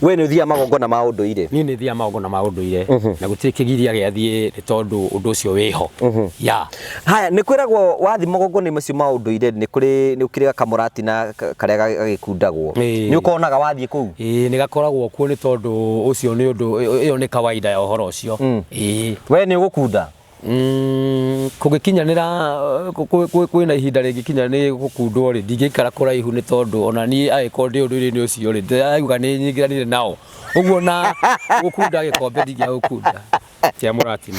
We nä thia magongona ma unduire. Ni nä thia magongona ma unduire na gutirä kigiria gä athie nä tondu undu ucio wiho. Ya. Haya nä kwiragwo wathi magongona macio ma unduire nä kuri nä ukiriga kamurati na karia gagikundagwo. Nä ukonaga wathie kuu. Nä gakoragwo kuo nä tondu ucio nä undu iyo nä kawaida ya uhoro ucio. We nä ugukunda? Kugikinyanira kwina ihinda ringikinya ni gukundwo ri ndingikara kuraihu ni tondu ona ni agiko ndi undu-ini ucio ri ndiraiguga ni nyingiranire nao uguo na gukunda gikombe ndingia gukunda tia muratina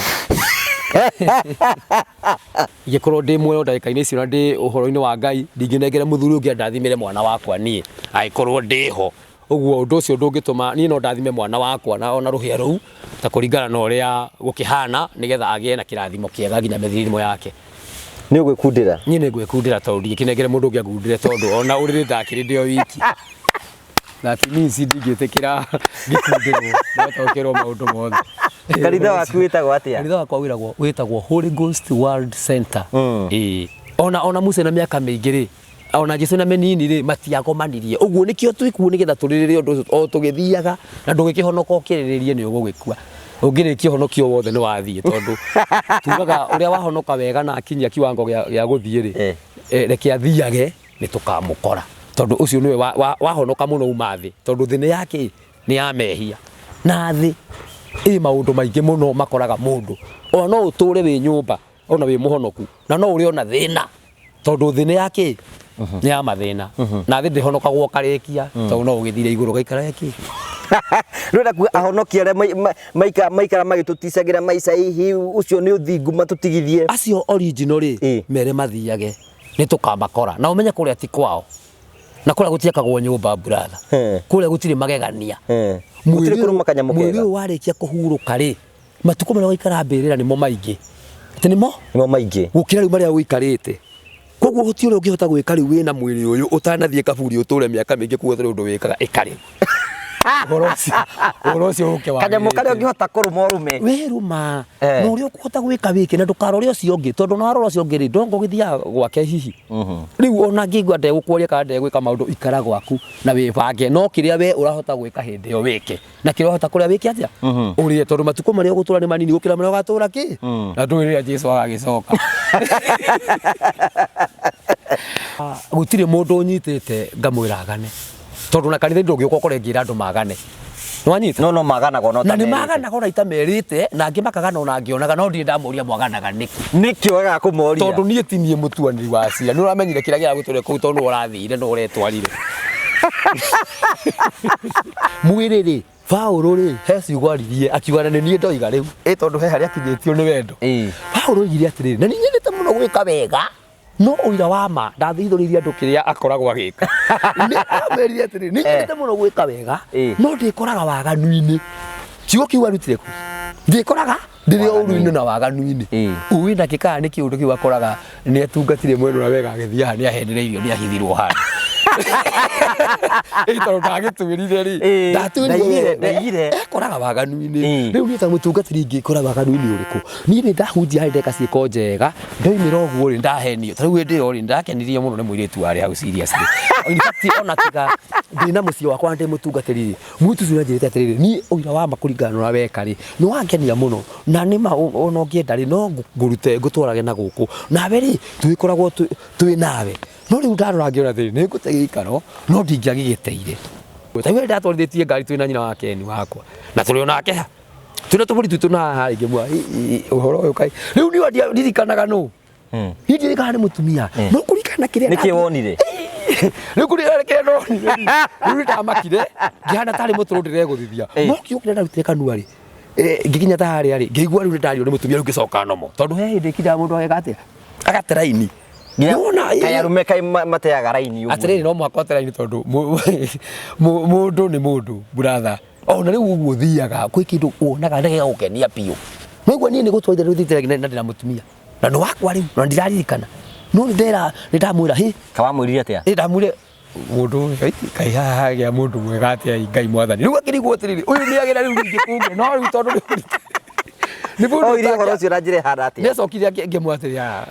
igikorwo ndi muoyo ndagika-ini icio na ndi uhoro-ini wa Ngai ndinginengere muthuri ungi ndathimire mwana wakwa nie agikorwo ndiho uguo undu ucio ndungituma ni no ndathime mwana wakwa na ona ruhia ruu ta kuringana na uria gukihana nigetha agie na kirathimo kiega nginya methirimo yake. Ni ugwikundira? Ni nä ngwikundira tondu ndikinengere mundu ungi angundire tondu ona uriri ndakiri ndio wiki that means ndingitikira ngikundirwo no tokirwo maundu mothe. Kanitha waku witagwo atia? Kanitha wakwa witagwo Holy Ghost World Center. Ona Musa na miaka mingi ri ona Jesu na menini ri matiagomanirie uguo nikio twikuo nigetha turirire undu o tugithiaga na ndugikihonoka ukiriririe ni ugugikua ungirikia honokio wothe ni wathie tondu tugaga uria wahonoka wega na akinyia kiwango gia guthie ri reke athiage ni tukamukora tondu ucio niwe wahonoka muno umathi tondu thine yake ni ya mehia na thi maundu maingi muno makoraga mundu ona no uture wi nyumba ona wi muhonoku na no uri ona thina tondu thine yake ni ya mathina na thi ndihonokagwo karikia tondu no ugithire iguru gaikara yake Rwenda ku ahonokia aria maikara magituticagira maica hihi ucio ni uthingu matutigithie acio original ri mere mathiage ni tukamakora na umenye kuria ti kwao na kuria gutiakagwo nyumba brother kuria gutiri magegania gutiri kurumakanya mukega mwiri warikia kuhuruka ri matuko maria gaikara mbirira nimo maingi nimo maingi gukira riu maria wikarite koguo guti uri ungihota gwika riu wina mwiri uyu utanathie kaburi uture miaka mingi kuothe undu wikaga ikari Orosi uke wa kanya mukari ungihota kuruma rume weruma no uri ukuhota gwika wiki na ndukarore ucio ungi tondu no arora ucio ungi ri ndongo githia gwake hihi riu ona ngigwa nde gukuria ka nde gwika maundu ikara gwaku na wibange no kiria we urahota gwika hindi yo wiki na kiria urahota kuria wiki atia uri tondu matuko maria ugutura ni manini gukira maria ugatura ki na ndwirira Jesu agagicoka gutire mundu unyitite ngamwira agane tondu na kanitha ndungiuka kurengira andu magane nwanyita no maganaga no na ni maganaga na itamerite na angi makagana ona angionaga no ndi ndamuria mwaganaga niki wega kumoria tondu nie tinie mutuaniri wa cira ni uramenyire kira gira gutore ku tondu urathire no uretwarire mwiriri Paulo ri heci gwaririe akiugana ni nie ndoiga riu tondu he haria akinyitio ni wendo Paulo igire atiriri na ni nyendete muno gwika wega no uira wa ma ndathithuririe andu kiria akoragwo agika ni amerie atiri ni nyendete muno gwika wega no ndikoraga waganu-ini ciugo kiu arutire ku ndikoraga ndiri uru-ini na waganu-ini uwi ndakika ni kiundu kiu akoraga ni atungatire mwenu na wega agithia ni ahendereirio ni ahithirwo hana tondu ndagitwirire ri ndatunire koraga waganu-ini riu ni ta mutungatiri ngikora waganu-ini uriku ni ni ndahunjia hari ndeka ciiko njega ndoimira uguo ri ndahenio ta riu ndio ri ndakenirie muno ni muiritu ari hau seriously ona tiga ndina mucio wakwa ndi mutungatiri mutu cira njirite atiriri ni uira wa makuringana na weka ri ni wangenia muno na ni ma ona ngienda ri no ngurute ngutwarage na guku nawe ri twikoragwo twi nawe no riu ndarora ngiona thiri ni ngutege ikaro no ndingiagigiteire tawe ndatwarithitie ngari twina nyina wa Keni wakwa na turi onake twina tuburi tutu na hari ngimwa uhoro uyu kai riu ni ndirikanaga no ndirikana ni mutumia no kurikana kiria niki wonire riu kurikana kiria ndonire riu ndamakire ngihana tari muturu ndireguthithia no kiukire ndarutire kanua ri ngikinya ta hari ari ngigua riu ndario ni mutumia riu ngicoka nomo tondu he hindi kida mundu agate agateraini Niona kayarume kai mateaga raini uguo atiriri no mwaka raini tondu mundu ni mundu brother ona riu uguo thiaga kwi kindu wonaga ndege gukenia piu noigua nie ni gutwaithira riu thitira na ndina mutumia na no wakwa riu na ndiraririkana no ndamwira hi kawamwirire atia ndamwire mundu kai haha gia mundu mwega atia Ngai mwathani riu akirigwo atiriri uyu ni agira riu ngikunge no riu tondu ni mundu o iria horo cio ranjire hana atia ni acokire ngimwatiria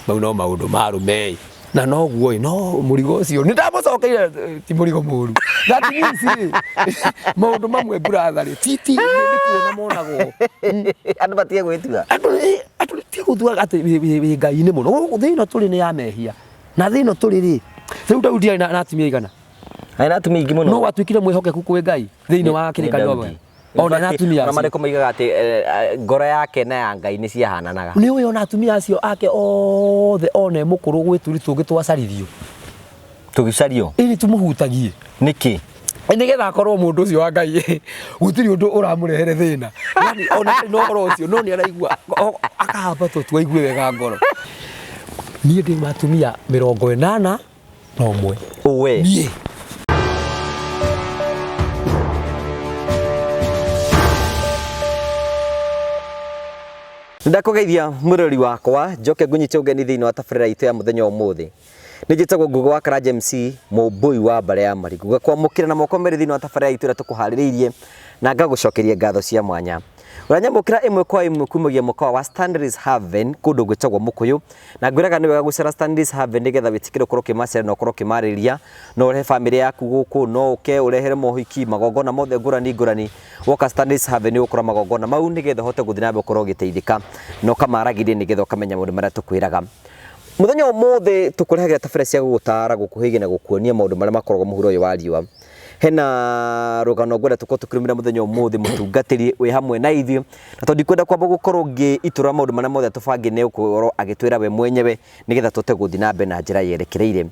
mau no maundu marume na no guo no murigo ucio ni ndamucokeire ti murigo muru that means maundu mamwe brother titi ni kuona monago andu batie gwitua andu ti gutua ati ngai-ini muno thina turi ni ya mehia na thina turi ri riu Daudi na atumia igana aina atumia ingi muno no watwikire mwihokeku kwi ngai thini wa kirikanio ona na atumia na mareko maigaga ati ngoro yake na ya ngai ni ciahananaga ni uyo na atumia acio ake othe one mukuru gwituri tungi twacarithio tugicario ini tumuhutagie niki nigetha akorwo mundu ucio wa ngai gutiri undu uramurehere thina yani ona no horo ucio no ni araigua akahamba tu twaigue wega ngoro nie ndi matumia 80 na umwe uwe nie ndakugeithia murori wakwa njoke ngunyite ugeni thiini wa tabarira itu ya muthenya umuthi nijitagwo Ngugi wa Karanja MC Mumbui wa Mbare ya Marigu gakwamukira na moko meri thiini wa tabarira itu ira tukuhaririirie na ngagucokeria ngatho cia mwanya uranyamukira imwe kwa imwe kumagia mukawa wa Stanleys Haven kundu gwitagwo Mukuyu na ngwiraga ni wega gucera Stanleys Haven nigetha witikire ukorwo kimacera na ukorwo kimariria no urehe family yaku guku no uke urehere mohiki magongona mothe ngurani woka Stanleys Haven ni ukora magongona mau nigetha hote guthina mbe ukorwo giteithika no kamaragirie nigetha ukamenya maundu maria tukwiraga muthenya umuthi tukurehagira tabarira cia gugutara gukuhigia na gukuonia maundu maria makoragwo muhuro uyu wa riua hena rugano ngwenda tuko tukirimira muthenya umuthi mutungatiri wi hamwe na ithio na tondi kwenda kwamba gukorwo itura maundu maria mothe tubangi ne ukorwo agitwira we mwenyewe nigetha tote guthi na mbe na njira yerekereire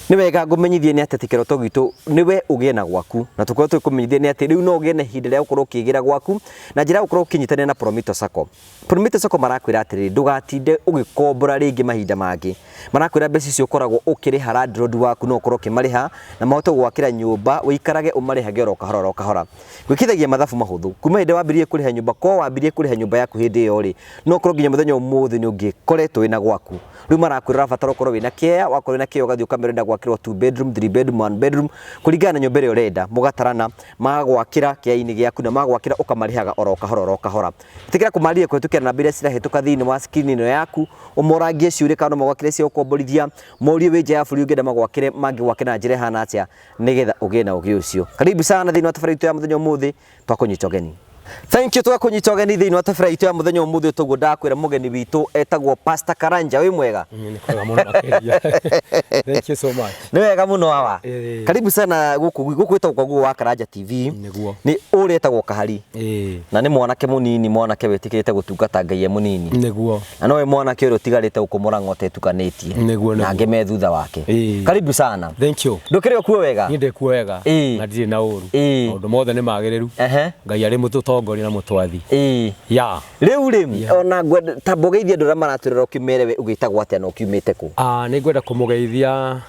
ni wega ngumenyithie ni ati kiroto gitu niwe ugie na gwaku na tukorwo tukumenyithie ni ati riu no ugie na hinde ria ukorwo kigira gwaku na njira ukorwo kinyitane na Prometo Sacco. Prometo Sacco marakwira atiri ndugatinde ugikombora ringi mahinda mangi marakwira mbeca icio ukoragwo ukiriha landlord waku no ukorwo kimariha na mahote gwakira nyumba wikarage umarihage oro kahora gwikithagia mathabu mahuthu kuma hinde wambirie kuriha nyumba ko wambirie kuriha nyumba yaku hindi iyo ri no ukorwo nginya muthenya umuthi ni ungikoretwo wina gwaku riu marakwira batara ukorwo wina kea wakorwo wina kea ugathii ukamerenda gwakirwo 2 bedroom 3 bedroom 1 bedroom kuringana na nyumba ĩrĩa urenda mugatarana magwakira kea-ini giaku na magwakira ukamarihaga oro kahora tikira kumariria kwetukira na mbere cirahituka thiini wa screen ino yaku umorangie ciuria kana magwakire cia ukomborithia morie winja ya buri ungenda magwakire mangigwakira na njira hana atia nigetha ugie na ugi ucio karibu sana thiini wa tabarira itu ya muthenya umuthi twakunyita ugeni. Thank you twakunyita ugeni thiini wa tabarira itu ya muthenya umuthi tuguo ndakwira mugeni witu etagwo Pastor Karanja wi mwega ni kwega muno makeria thank you so much ni wega muno hawa karibu sana guku etagwo Ngugi wa Karanja TV ni uri etagwo Kahari na ni mwanake munini mwanake wetikirite gutungata ngai munini niguo na no we mwanake uri utigarite ukumura ngote tukanitie na ngeme thutha wake karibu sana thank you ndukire kuo wega ni ndikuo wega na ndiri na uru maundu mothe ni magiriru ngai ari mututongoria na mutwathi ya riu ona ngwenda tambogeithia ndura maraturira ukimere we ugitagwo atia no kiumite ku ni ngwenda kumugeithia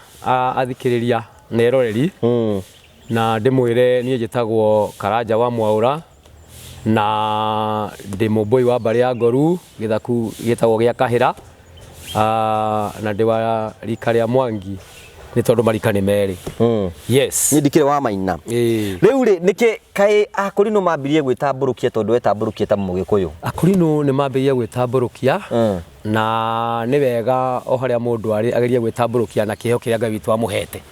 athikiriria na eroreri na ndimwire nie njitagwo Karanja wa Mwaura na ndi Mumbui wa Mbare ya Ngoru githaku gitagwo gia Kahira na ndi wa rika ria Mwangi ni tondu marika ni meri yes ni ndikire wa Maina riu niki kai akurino mambirie gwitamburukia tondu wetamburukia ta Mugikuyu akurino ni mambirie gwitamburukia na ni wega o haria mundu ari ageria gwitamburukia na kiheo kiria Ngai witu amuhete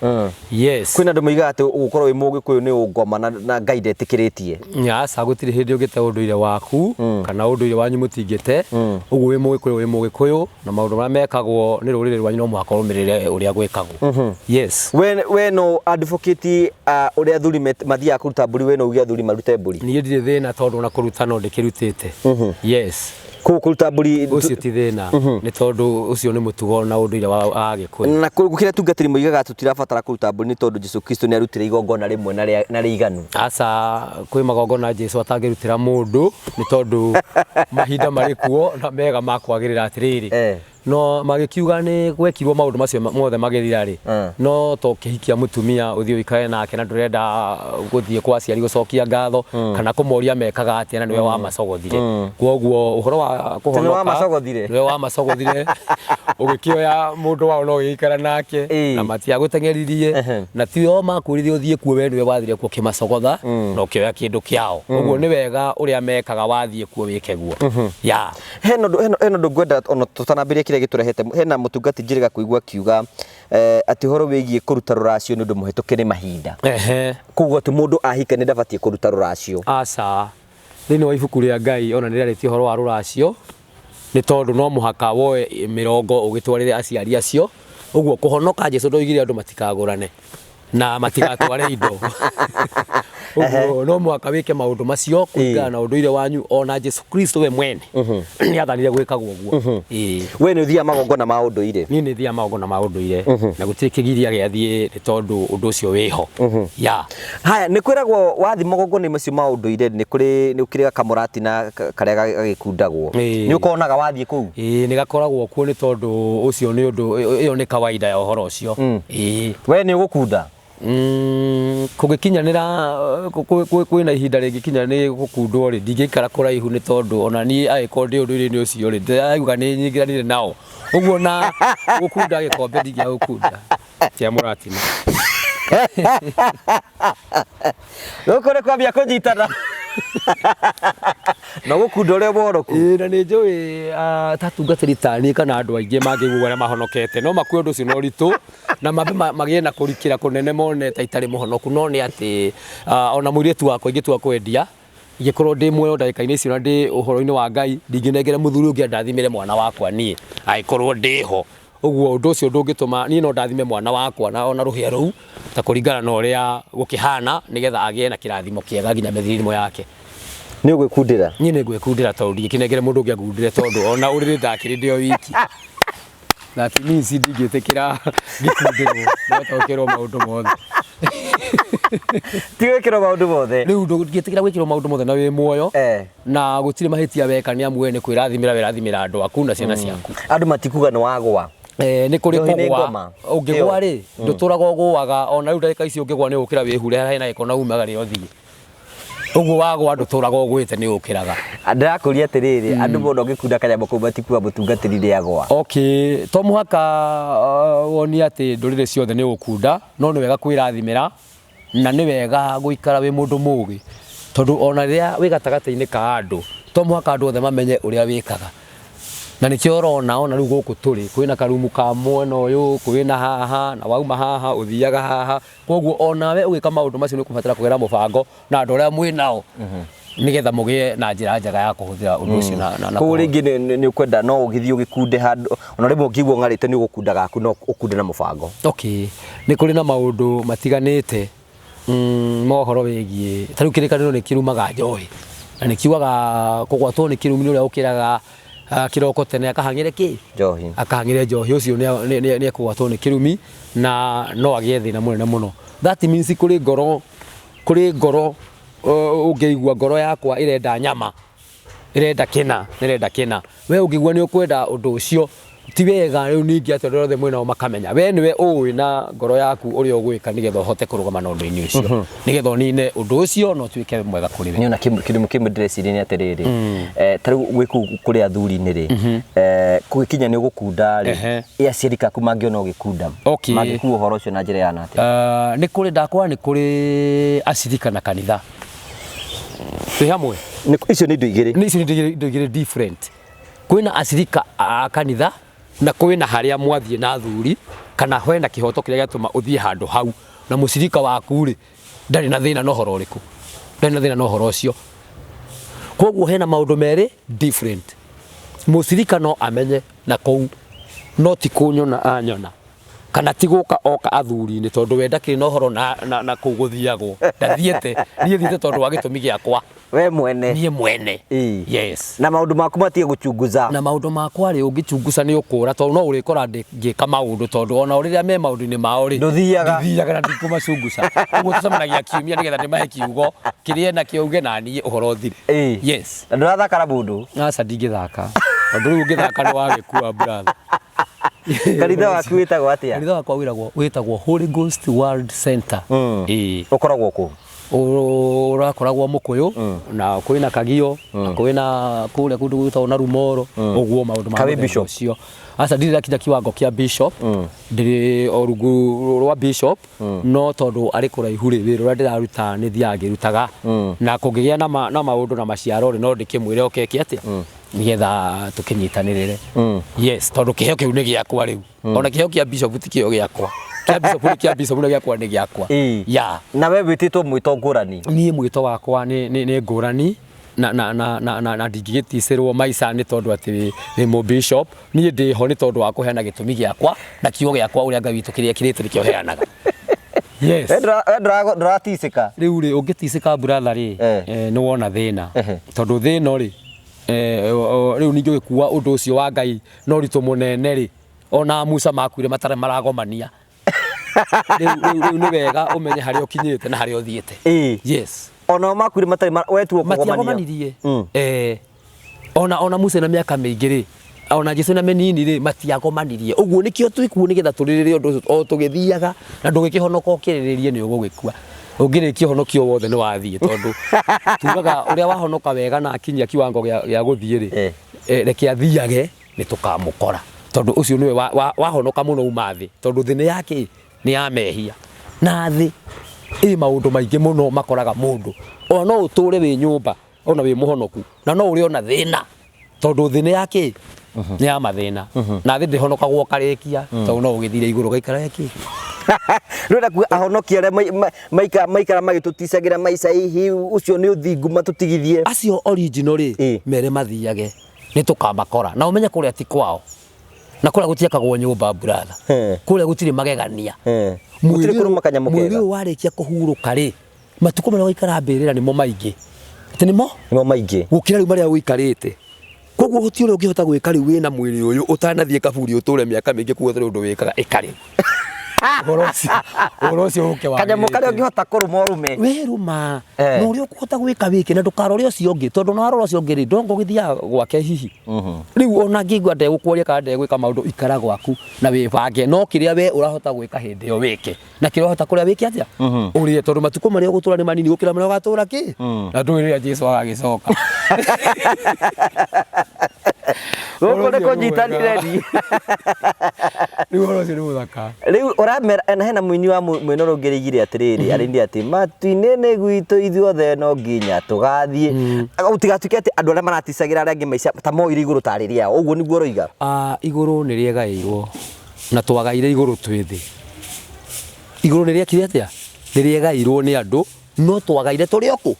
yes kwina ndu muiga ati ugukorwo wi Mugikuyu ni ungoma na Ngai ndetikiritie asa gutiri hindi ugite unduire waku kana unduire wanyu mutingite uguo wi Mugikuyu na maundu maria mekagwo ni rurire rwanyu no muhaka rumirire uria gwikagwo yes we no advocate uria thuri mathia kuruta mburi we no ugia thuri marute mburi ni ndire thina tondu na kuruta no ndikirutite yes kuruta mburi ucio ti thina ni tondu ucio ni mutugo na unduire wa Agikuyu na gukira tungatiri muigaga tutirabatara kuruta mburi ni tondu Jesu Kristo ni arutire igongona rimwe na riganu asa kwi magongona Jesu atangirutira mundu ni tondu mahinda mari kuo na mega makwagirira atiriri no magikiuga ni gwekirwo maundu macio mothe magirira ri no to kihikia mutumia uthio ikare nake na ndurenda guthie kwa aciari gucokia ngatho kana kumoria mekaga atia na niwe wa macogothire kwoguo uhoro wa kuhonoka niwe wa macogothire ugikioya mundu wao no ikara nake na matia gutengeririe na tio makuririe uthie kuo we niwe wathire kuo kimacogotha no kioya kindu kiao uguo ni wega uria mekaga wathie kuo wikeguo ya heno ngwenda ono tutanambirie kire giturehete hena mutungati njiriga kuigua kiuga ati horo wigie kuruta ruracio ni undu muhituke ni mahinda kuguo ti mundu ahika ni ndabatie kuruta ruracio aca thini wa ibuku ria Ngai ona niriarĩtie horo wa ruracio ni tondu no muhaka woe 40 ugitwarire aciari acio uguo kuhonoka Jesu ndoigire andu matikagurane na matigatware indo uguo no muhaka wike maundu macio kũringana na ũndũire wanyu ona Jesu Kristo we mwene ni athanire gwĩkagwo ũguo we nĩ ũthiaga magongona ma ũndũire niĩ nĩ thiaga magongona ma ũndũire na gũtirĩ kĩgiria gĩathiĩ nĩ tondũ ũndũ ũcio wĩho ya haya nĩ kwĩragwo wathi magongona macio ma ũndũire nĩ ũkĩrĩ kamũrati na karĩa gagĩkundagwo nĩ ũkonaga wathiĩ kũu nĩ gakoragwo kuo nĩ tondũ ũcio nĩ ũndũ ĩyo nĩ kawaida ya ũhoro ũcio we nĩ ũgũkunda kũgĩkinyanĩra kwĩna ihinda rĩngĩkinya nĩ gũkundwo rĩ ndingĩikara kũraihu nĩ tondũ ona niĩ agĩkorwo ndĩ ũndũire-inĩ ũcio rĩ ndĩrauga nĩ nyingĩranire nao ũguo na gũkunda gĩkombe ndingĩaga gũkunda tia mũratina gũkũ nĩ kwambia kũnyitana na gũkunda ũrĩa mworoku na nĩ njũĩ tatungatĩri ta niĩ kana andũ aingĩ mangĩigua arĩa mahonokete no makue ũndũ ũcio na ũritũ na magĩe na kũrikĩra kũnene mone ta itarĩ mũhonoku no nĩ atĩ ona mũirĩtu wakwa ingĩtua kwendia ingĩkorwo ndĩ muoyo ndagĩka-inĩ icio na ndĩ ũhoro-inĩ wa Ngai ndingĩnengere mũthuri ũngĩ ndathimĩre mwana wakwa niĩ agĩkorwo ndĩho ũguo ũndũ ũcio ndũngĩtũma niĩ no ndathime mwana wakwa na ona rũhĩa rũu ta kũringana na ũrĩa gũkĩhana nĩgetha agĩe na kĩrathimo kĩega nginya mĩthirimo yake nĩ ũgwĩkundĩra niĩ nĩ ngwĩkundĩra tondũ ndingĩkĩnengere mũndũ ũngĩ angundĩre tondũ ona ũrĩrĩ ndakĩrĩ ndĩ o wiki that means ndingĩtĩkĩra ngĩkundĩrwo nĩgũtaũkĩrwo maũndũ mothe ti gwĩkĩrwo maũndũ mothe rĩu ndũngĩtĩkĩra gwĩkĩrwo maũndũ mothe na wĩ muoyo na gũtirĩ mahĩtia weka nĩ amu we nĩ kwĩrathimĩra wĩrathimĩra andũ aku na ciana ciaku andũ matikuga nĩ wagwa nĩ kũrĩ kũgwa ũngĩgwa rĩ ndũtũraga ũgũaga ona rĩu ndagĩka ici ũngĩgwa nĩ ũkĩra wĩhure harĩa hena gĩko na umaga rĩo thiĩ ũguo wagwa ndũtũraga ũgwĩte nĩ ũkĩraga ndĩrakũria atĩrĩrĩ andũ mũno ũngĩkunda kanyamũ kau matikuga mũtungatĩri rĩagwa to mũhaka wonie atĩ ndũrĩrĩ ciothe nĩ ũkunda no nĩ wega kwĩrathimĩra na nĩ wega gũikara wĩ mũndũ mũũgĩ tondũ ona rĩrĩa wĩ gatagatĩ-inĩ ka andũ to mũhaka andũ othe mamenye ũrĩa wĩkaga na nĩkĩo ũrona ona rĩu gũkũ tũrĩ kwĩna karumu ka mwena ũyũ kwĩna haha na wauma haha ũthiaga haha koguo onawe ũgĩka maũndũ macio nĩ ũkũbatara kũgera mũbango na andũ arĩa mwĩ nao nĩgetha mũgĩe na njĩra njega ya kũhũthĩra ũndũ ũcio na koguo rĩngĩ nĩ ũkwenda no ũgĩthiĩ ũgĩkunde handũ ona rĩmwe ũngĩigua ng'arĩte nĩ ũgũkunda gaku no ũkunde na mũbango nĩ kũrĩ na maũndũ matiganĩte mohoro wĩgiĩ ta rĩu kĩrĩkanĩro nĩ kĩrumaga njohi na nĩ kiugaga kũgwatwo nĩ kĩrumi ũrĩa ũkĩraga kiroko tene akahang'ire ki njohi akahang'ire njohi ucio ni ekugwatwo ni kirumi na no agĩe thĩna mũnene mũno that means kũrĩ ngoro ũngĩigua ngoro yakwa irenda nyama irenda kĩna we ũngĩigua nĩ ũkwenda ũndũ ũcio ti wega rĩu ningĩ atĩ andũ othe mwena o makamenya we nĩwe ũĩ na ngoro yaku ũrĩa ũgwĩka nĩgetha ũhote kũrũgama na ũndũ-inĩ ũcio nĩgetha ũnine ũndũ ũcio no ũtuĩke mwega kũrĩ we niona kĩndũ kĩmwe ndĩreciria nĩ atĩrĩrĩ ta rĩu gwĩ kũrĩ athuri-inĩ rĩ kũgĩkinya nĩ ũgũkunda rĩ aciari aku mangĩona ũgĩkunda mangĩkua ũhoro ũcio na njĩra ya atĩa nĩ kũrĩ ndakora nĩ kũrĩ acirika na kanitha twĩ hamwe icio nĩ indo igĩrĩ different kwĩna acirika a kanitha na kwĩna harĩa mwathiĩ na athuri kana hena kĩhoto kĩrĩa gĩatũma ũthiĩ handũ hau na mũcirika waku rĩ ndarĩ na thĩna na ũhoro ũrĩkũ ndarĩ na thĩna na ũhoro ũcio koguo hena maũndũ merĩ different mũcirika no amenye na kũu no ti kũnyona anyona kana ti gũka oka athuri-inĩ tondũ we ndakĩrĩ na ũhoro na kũu gũthiagwo ndathiĩte niĩ thiĩte tondũ wa gĩtũmi gĩakwa we mwene niĩ mwene yes na maũndũ maku matige gũchunguza na maũndũ makwa rĩ ũngĩchunguza nĩ ũkũra tondũ no ũrĩkora ngĩka maũndũ tondũ ona ũrĩrĩa me maũndũ-inĩ mao rĩ ndithiaga na ndikũmacunguza ũguo tũcemanagia kiumia nĩgetha ndĩmahe kiugo kĩrĩa na kĩuge na niĩ ũhoro thire yes na ndũrathaka na mũndũ aca ndingĩthaka tondũ rĩu ũngĩthaka nĩ wagĩkua brother kanitha waku wĩtagwo atĩa kanitha wakwa wĩtagwo Holy Ghost World Center ũkoragwo kũ urakoragwo mukuyu na kwina kagio kwina kule kundu gwitagwo na rumoro uguo maundu ma bishop cio asa ndire kinya kiwango kia bishop ndire orugu rwa bishop no tondu ari kuraihu ri wira uria ndiraruta ni thiage rutaga na kungigia na maundu na maciaro ri no ndikimwire okeke atia nigetha tukinyitanirire yes tondu kiheo kiu ni giakwa riu ona kiheo kia bishop ti kiheo giakwa kia bishop ni giakwa ni giakwa ya na we wititwo mwito ngurani nie mwito wakwa ni ngurani na ndingigiticirwo maica ni tondu ati ni mu bishop nie ndi ho ni tondu wa kuheana gitumi giakwa na kiugo giakwa uria Ngai witu kiria kirite nikio heanaga yes ndiraticika riu ri ungiticika brother ri ni wona thina tondu thina ri riu ningi gikuwa undu ucio wa Ngai no ritu munene ri ona Musa makuire matare maragomania riu ni wega umenye hari ukinyite na hari uthiite yes ona makuire matari wetuo kugomanirie ona Musa na miaka mingi ri ona Jesu na menini ri matiagomanirie uguo nikio twikuo nigetha turirire undu o tugithiaga na ndugikihonoka ukiriririe ni ugugikua ungirikia honokio wothe ni wathie tondu tugaga uria wahonoka wega na akinyia kiwango gia guthie ri reke athiage ni tukamukora tondu ucio niwe wahonoka muno umathi tondu thine yake ni ya mehia na thi maundu maingi muno makoraga mundu ona no uture wi nyumba ona wi muhonoku na no uri ona thina tondu thine yake ni ya mathina na thi ndihonokagwo karekia tondu no ugithire iguru gaikara yake rwenda ku ahonokia re maikara magituticagira maica hihi ucio ni uthingu matutigithie acio original ri mere mathiage ni tukamakora na umenya kuria ti kwao na kuria gutiakagwo nyumba brother kuria gutiri magegania mwiri kuru makanyamukega mwiri warikia kuhuruka ri matuko maria waikara mbirira nimo maingi ati nimo maingi gukira riu maria wikarite koguo guti uri ungihota gwika riu wina mwiri uyu utanathie kaburi uture miaka mingi kuo undu wikaga ikari Orocio uke wa kanyamu karia ungihota kuruma urume weruma no uri ukuhota gwika wiki na ndukarore ucio ungi tondu no arora ucio ungi ri ndongo githia gwake hihi riu ona ngigwa nde gukworia ka nde gwika maundu ikara gwaku na wibange no kiria we urahota gwika hindi yo wiki na kiria urahota kuria wiki atia uri tondu matuko maria ugutura ni manini gukira maria ugatura ki na ndwire Jesu agagicoka gukore ko nyitanire ni riu orocio ni muthaka riu na hena mwini wa mwino rungirigire atiriri arindi ati matuinene gwitu ithuothe no nginya tugathie utigatuke ati andu aria maraticagira aria ngi maica ta moire iguru tariria uguo niguo roiga iguru ni riegairwo na twagaire iguru twithi iguru ni riakire atia ni riegairwo ni andu no twagaire turi oku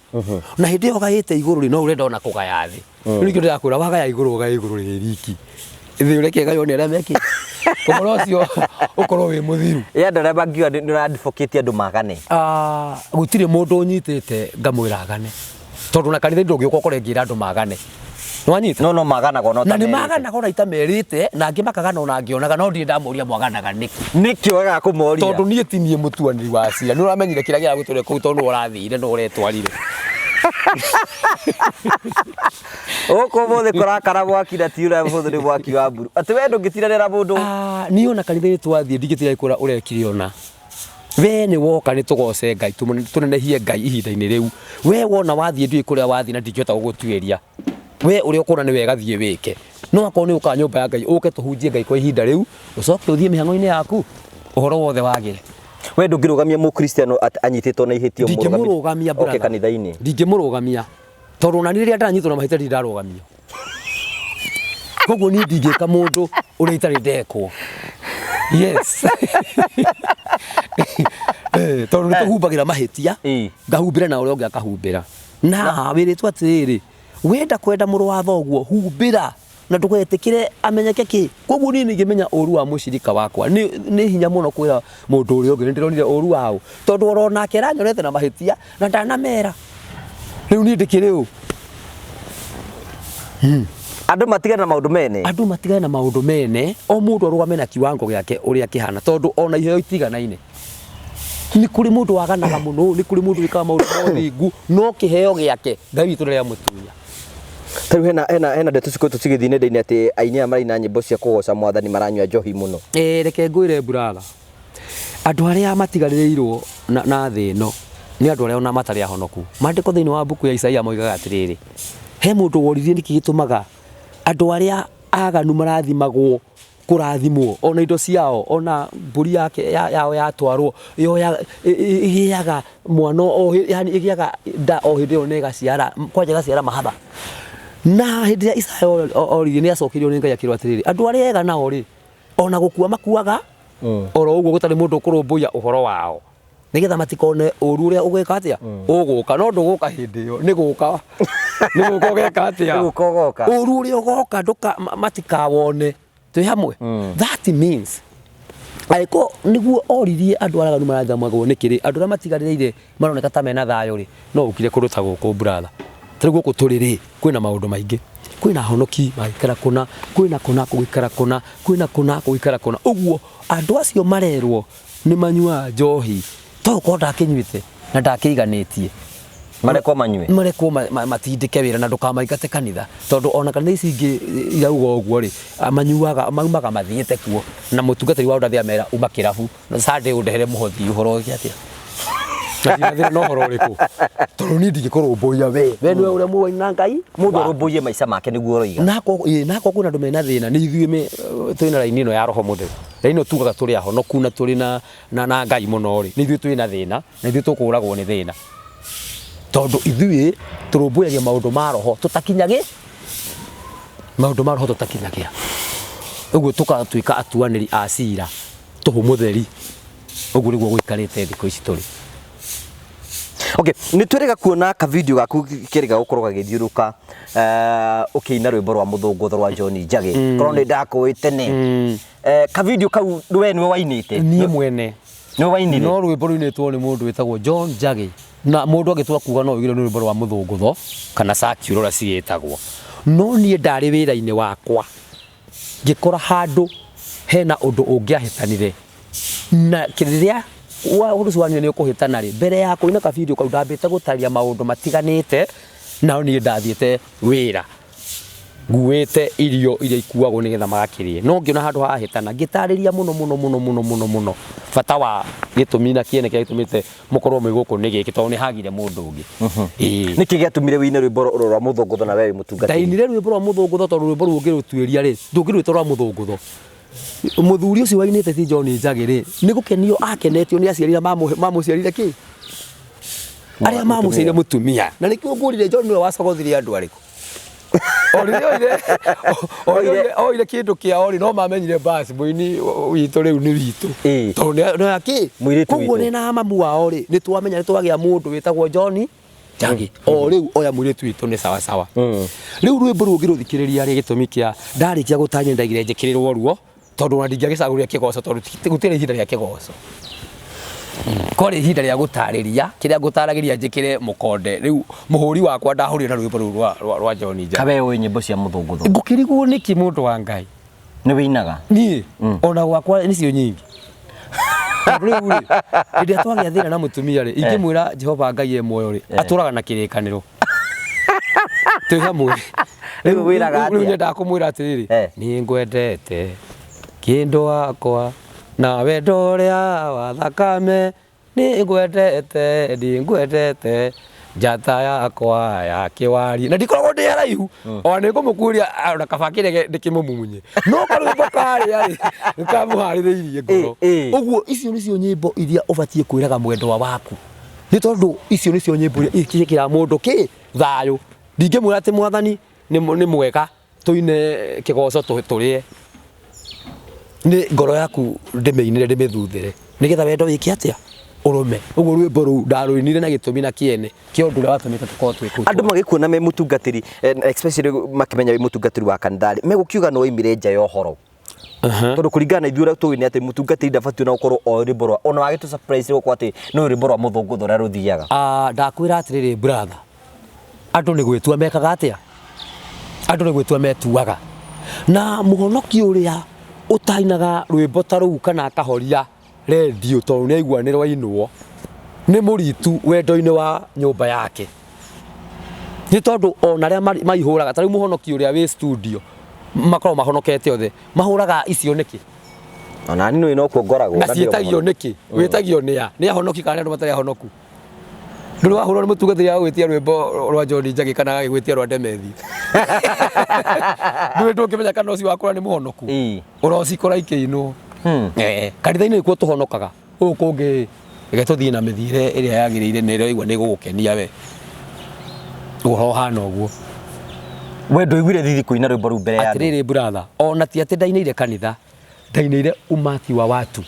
na hindi yo gaite iguru ri no urenda ona kugaya thi ni kindu yakura wagaya iguru gaya iguru ri riki ithi ureke gayo ni aria meki komorocio ukorwo wi muthiru andu aria bangiwa ni advocate andu magane gutire mundu unyitite ngamwira agane tondu na kanitha ndungiuka kurengira andu magane nwanyita no maganaga no na ni maganaga ona itamerite na ngi makagana ona ngionaga no ndi ndamuria mwaganaga nikio wega kumoria tondu nie tinie mutuaniri wa cira ni uramenyire kiria gia gutore ku tondu urathire no uretwarire oko mothe kurakara gwaki na ti ura muthu ni gwaki wa mburu ati we ndungitiranira mundu ni ona kanitha twathie ndigitira ikura urekire ona we ni woka ni tugoce Ngai tunenehie Ngai ihinda-ini riu we wona wathie ndui kuria wathie na ndingihota gugutuiria we uri ukura ni wega thie wike no akoo ni uka nyumba ya Ngai uke tuhunjie Ngai kwa ihinda riu ucoke uthie mihango-ini yaku uhoro wothe wagire we ndungirugamia mukristiano anyititwo na ihitio murugamia brother kanitha-ini ndingimurugamia tondu na riria ndanyitwo na mahitari ndarugamio koguo ni ndingika mundu uria itari ndekwo yes tondu ni tuhumbagira mahitia ngahumbira na uria ungi akahumbira na wiritwo atiriri wenda kwenda muru wa thoguo humbira na ndugetikire amenyeke ki koguo ni ngimenya uru wa mushirika wakwa ni hinya muno kwira mundu uri ungi ndironire uru wao tondu orona kera nyorete na mahitia na ndanamera riu ni ndikire u andu matigana na maundu mene andu matigana na maundu mene o mundu arugame na kiwango giake uria kihana tondu ona iheo itiganaine ni kuri mundu waganaga muno ni kuri mundu wikaga maundu mothingu no kiheo giake Ngai witu ria mutunya tari hena ndeto ciko tucigithie nenda-ini ati aini aya marina nyimbo cia kugoca mwathani maranyua njohi muno reke ngwire brother andu aria matigaririirwo na thi no nĩ andũ arĩa ona matarĩ ahonoku. Maandĩko thĩinĩ wa mbuku ya Isaia moigaga atĩrĩrĩ, he mũndũ woririe nĩkĩ gĩtũmaga andũ arĩa aganu marathimagwo kũrathimwo, ona indo ciao, ona mbũri yake yao yatwarwo ĩgĩaga mwana yani ĩgĩaga nda o hĩndĩ ĩyo nĩgaciara, kwanja gaciara mahatha. Na hĩndĩ ĩrĩa Isaia oririe nĩ acokirio nĩ Ngai akĩrwo atĩrĩrĩ, andũ arĩa ega nao rĩ, ona gũkua makuaga oro ũguo gũtarĩ mũndũ ũkũrũmbũiya ũhoro wao, nĩgetha matikone ũru ũrĩa ũgwĩka atĩa ũgũka, no ndũgũka hĩndĩ ĩyo, nĩ gũka ũgeka atĩa ũru ũrĩa ũgoka matikawone. Twĩ hamwe? That means aiko niguo oririe andũ araganu marathamagwo nĩkĩrĩ, andũ arĩa matigarĩrĩire maroneka ta mena thayũ rĩ, no ũkire kũndũ ta gũkũ brother. Tarĩ gũkũ tũrĩ rĩ, kwĩna maũndũ maingĩ, kwĩna honoki magĩikara kũna, kwĩna kũna gũikara kũna, kwĩna kũna gũikara kũna. Ũguo andũ acio marerwo nĩ manyua njohi, to ũkorwo ndakĩnyuĩte na ndakĩiganĩtie, marekwo manyue, marekwo matindĩke wĩra na ndũkamaingate kanitha, tondũ ona kanitha ici ingĩ irauga ũguo rĩ, manyuaga maumaga mathiĩte kuo na mũtungatĩri wao ndathia mera uma kĩrabu na Sunday ũndehere mũhothi ũhoro ũngĩ atĩa na thĩna no ũhoro ũrĩkũ, tondũ niĩ ndingĩkũrũmbũiya we nĩwe ũrĩa mũĩ na Ngai, mũndũ arũmbũiye maica make nĩguo ũroiga. Nako kwĩna andũ mena thĩna, nĩ ithuĩ twĩna raini ĩno ya roho mũtheru, raini ĩno tugaga tũrĩ ahonoku na tũrĩ na Ngai mũno rĩ, nĩ ithuĩ twĩna thĩna na ithuĩ tũkũragwo nĩ thĩna, tondũ ithuĩ tũrũmbũyagia maũndũ ma roho tũtakinyagia, maũndũ ma roho tũtakinyagia, ũguo tũkatuĩka atuanĩri a cira tũhũ mũtheri. Ũguo nĩguo gũikarĩte thikũ ici tũrĩ. Okay, nĩ twĩrĩga kuona ka video gaku kĩrĩga gũkorwo gagĩthiũrũka ũkĩina rwĩmbo rwa mũthũngũtho rwa John Njagi, korwo nĩ ndakũĩ tene. Ka video kau we nĩwe wainĩte? Niĩ mwene nĩwe wainire? No rwĩmbo rũinĩtwo nĩ mũndũ wĩtagwo John Njagi, na mũndũ agĩtua kuga no oigire nĩ rwĩmbo rwa mũthũngũtho kana circular ũrĩa cigĩtagwo, no niĩ ndarĩ wĩra-inĩ wakwa ngĩkora handũ hena ũndũ ũngĩahĩtanire na kĩrĩrĩa ũndũ ũcio wanyu nĩ ũkũhĩtana rĩ, mbere ya kũina ka video kau ndambĩte gũtaria maũndũ matiganĩte, na niĩ ndathiĩte wĩra nguĩte irio iria ikuagwo nĩgetha magakĩrĩe, no ngĩona handũ hahĩtana ngĩtarĩria mũno bata wa gĩtũmi na kĩene kĩrĩa gĩtũmĩte mũkorwo mwĩ gũkũ nĩ gĩkĩ, tondũ nĩ hagire mũndũ ũngĩ. Nĩkĩ gĩatũmire wĩine rwĩmbo rwa mũthũngũtho na we mũtungatĩri? Ndainire rwĩmbo rwa mũthũngũtho tondũ rwĩmbo rũu ũngĩrũtuĩria rĩ, ndũngĩrwĩta rwa mũthũngũtho. Mũthuri ũcio wainĩte ti John Njagi rĩ, nĩ gũkenio akenetio nĩ aciari mamũciarire kĩ, arĩa mamũciarire mũtumia, na nĩkĩo ngũrire John nĩwe wacogothirie andũ arĩkũ oire kĩndũ kĩao rĩ, no mamenyire basi mũini witũ rĩu nĩ witũ, tondũ nĩ akĩ koguo nĩ na mamu wao rĩ, nĩ twamenya nĩ twagĩa mũndũ wĩtagwo John Njagi, o rĩu oya mũirĩtu witũ nĩ sawa sawa. Rĩu rwĩmbo rũu ngĩrũthikĩrĩria rĩ, gĩtũmi kĩa ndarĩkia gũtanya ndagire njĩkĩrĩrwo ruo, tondũ ona ndingĩagĩcagũria kĩgoco, tondũ gũtirĩ ihinda rĩa kĩgoco, kwarĩ ihinda rĩa gũtarĩria kĩrĩa ngũtaragĩria njĩkĩre mũkonde. Rĩu mũhũri wakwa ndahũrire na rwĩmbo rũu rwa John Njagi. Kabe ũĩ nyĩmbo cia mũthũngũtho? Ngũkĩrigwo nĩkĩ mũndũ wa Ngai? Nĩ wĩinaga? Niĩ ona gwakwa nĩcio nyingi. Rĩu rĩ, hĩndĩ ĩrĩa twagĩa thĩna na mũtumia rĩ, ingĩmwĩra Jehova Ngai e muoyo rĩ, atũraga na kĩrĩkanĩro. Twĩ hamwe. Rĩu wĩraga atĩa? Rĩu nyendaga kũmwĩra atĩrĩrĩ, nĩ ngwendete kĩndũ wakwa na wendo ũrĩa wa thakame, nĩ ngwendete ndingwendete njata yakwa ya kĩwari, na ndikoragwo ndĩ haraihu, ona nĩ ngũmũkuria ona kaba kĩrege ndĩkĩmũmunye, no karwĩmbo karĩa rĩ nĩ kamũharĩrĩirie ngoro. Ũguo icio nĩcio nyĩmbo iria ũbatiĩ kwĩraga mwendwa waku, nĩ tondũ icio nĩcio nyĩmbo iria ikĩra mũndũ kĩ thayũ. Ndingĩmwĩra atĩ Mwathani nĩ mwega tũine kĩgoco tũrĩe, nĩ ngoro yaku ndĩmĩinĩre ndĩmĩthuthĩre nĩgetha wendo wĩke atĩa ũrũme. Ũguo rwĩmbo rũu ndarũinire na gĩtũmi na kĩene kĩa ũndũ ũrĩa watũmĩte tũkorwo twĩ kũu. Andũ magĩkuona me mũtungatĩri, especially makĩmenya wĩ mũtungatĩri wa kanitha, megũkiuga no oimire nja ya ũhoro, tondũ kũringana na ithuĩ ũrĩa tũĩ nĩ atĩ mũtungatĩri ndabatiĩ na gũkorwo o rwĩmbo rwa, ona wagĩtũ surprise gũkorwo atĩ no rwĩmbo rwa mũthũngũtho ũrĩa rũthiaga. Ndakwĩra atĩrĩrĩ brother, andũ nĩ gwĩtua mekaga atĩa, andũ nĩ gwĩtua metuaga, na mũhonoki ũrĩa ũtainaga rwĩmbo ta rũu kana akahoria redio tondũ nĩ aigua nĩ rwainwo nĩ mũritu wendo-inĩ wa nyũmba yake, nĩ tondũ ona arĩa maihũraga ta rĩu mũhonoki ũrĩa wĩ studio makorwo mahonokete othe mahũraga icio nĩkĩ, ona niĩ no kuo ngoragwo na ciĩtagio nĩkĩ, wĩtagio nĩ ahonoki kana andũ matarĩ ahonoku. nduru wa hurwo mutungatiri ya gwitia rwimbo rwa John Njagi kana gwitia rwa Demethi nduru ndukimenya kana uci wakura ni muhonoku urocikora ikiino kanitha-ini nikuo tuhonokaga uyu kungi reke tuthie na mithire iria yagiriire nero igua ni gugukenia we uhoro hana uguo we nduiguire thithi kuina rwimbo ru mbere ya atiriri brother ona ti ati ndainire kanitha ndainire umati wa watu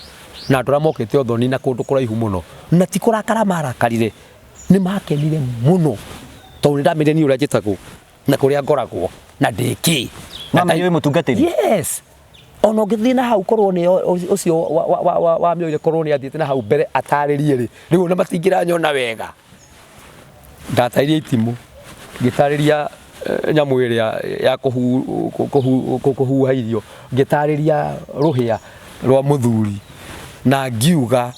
na ndora mokete othoni na kundu kuraihu muno na ti kurakara marakarire ni makenire muno tondu ndamire ni uria njitagwo na kuria ngoragwo na ndiki mama yoi mutungatiri yes ona ngithina hau korwo ni ucio wa mioire korwo ni athiete na hau mbere ataririe ri riu na matingira nyona wega ndatairie itimu ngitariria nyamu iria ya kuhuha irio ngitariria ruhia rwa muthuri na ngiuga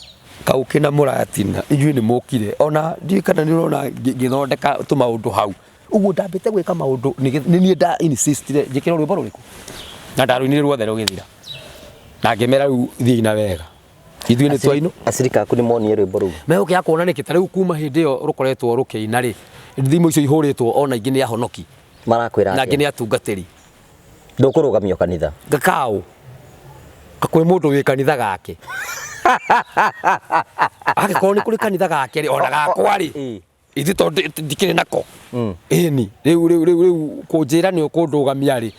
kauke na muratina inyuĩ ni mukire ona ndi kana ni urona ngithondeka tumaundu hau uguo ndambite gwika maundu ni nie nda insistire njikire rwimbo ruriku na ndaruinire ruothe rugithira na ngimera riu thii na wega ithuĩ ni twaino acirika aku ni monie rwimbo ru megukia kuona nikita riu kuma hindi iyo rukoretwo rukiina ri thimu icio ihuritwo ona ingi ni ahonoki marakwira na ingi ni atungatiri ndukurugamio kanitha gakao kakwe mundu wi kanitha gake agikorwo ni kuri kanitha gake ri ona gakwa ri ithi tondu ndikire nako ni riu kunjira ni ukundugamia ri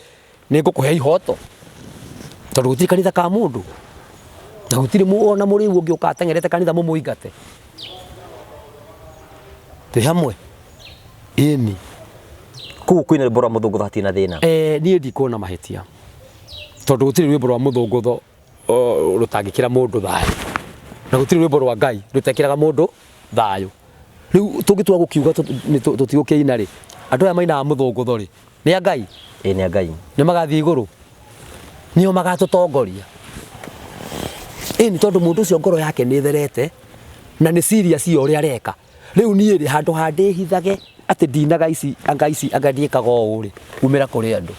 ni ngukuhe ihoto tondu gutiri kanitha ka mundu na gutiri muona muri ungi ukatengerete kanitha mumuingate ti hamwe ni kuu kwina rwimbo rwa muthungutho hatina thina nie ndikuona mahitia tondu gutiri rwimbo rwa muthungutho rutangikira mundu thayo na gutiri rwimbo rwa Ngai rutekiraga mundu thayo riu tungitua gukiuga tutigukina ri andu aya maina muthungutho ri ni a Ngai ni a Ngai ni magathie iguru nio magatutongoria ni tondu mundu ucio ngoro yake ni therete na ni serious yo ri areka riu nie ri handu handi hithage ati ndinaga ici angandiikaga uu ri umira kuri andu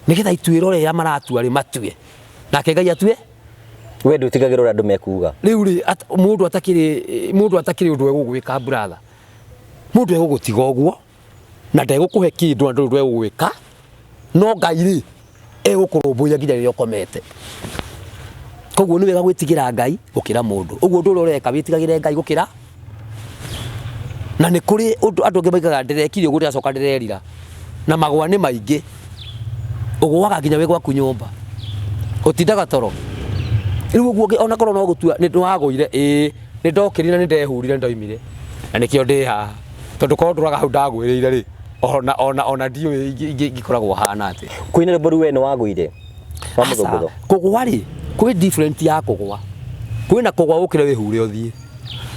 nigetha ituiro ya maratua ri matue nake Ngai atue we ndutigagirwo uri andu mekuga riu ri mundu atakiri undu egugwika brother mundu egugutiga uguo na ndegukuhe kindu andu ndu egugwika no Ngai ri egukurumburia nginya riria ukomete koguo ni wega gwitigira Ngai gukira mundu uguo ndu ureka witigagire Ngai gukira na ni kuri andu angi maigaga ndirekire uguo ndiracoka ndirerira na magwa ni maingi ugwaga nginya wi gwaku nyumba utindaga toro riu uguo ona korwo no gutua ni ndwagwire ni ndokirire na ni ndehurire ndoimire na nikio ndi haha tondu korwo nduraga hau ndagwirire ri ona ndiu ngikoragwo hana ati kwina rwimbo ru we ni wagwire wa muthungutho kugwa ri kwi different ya kugwa kwina kugwa ukire wihure uthie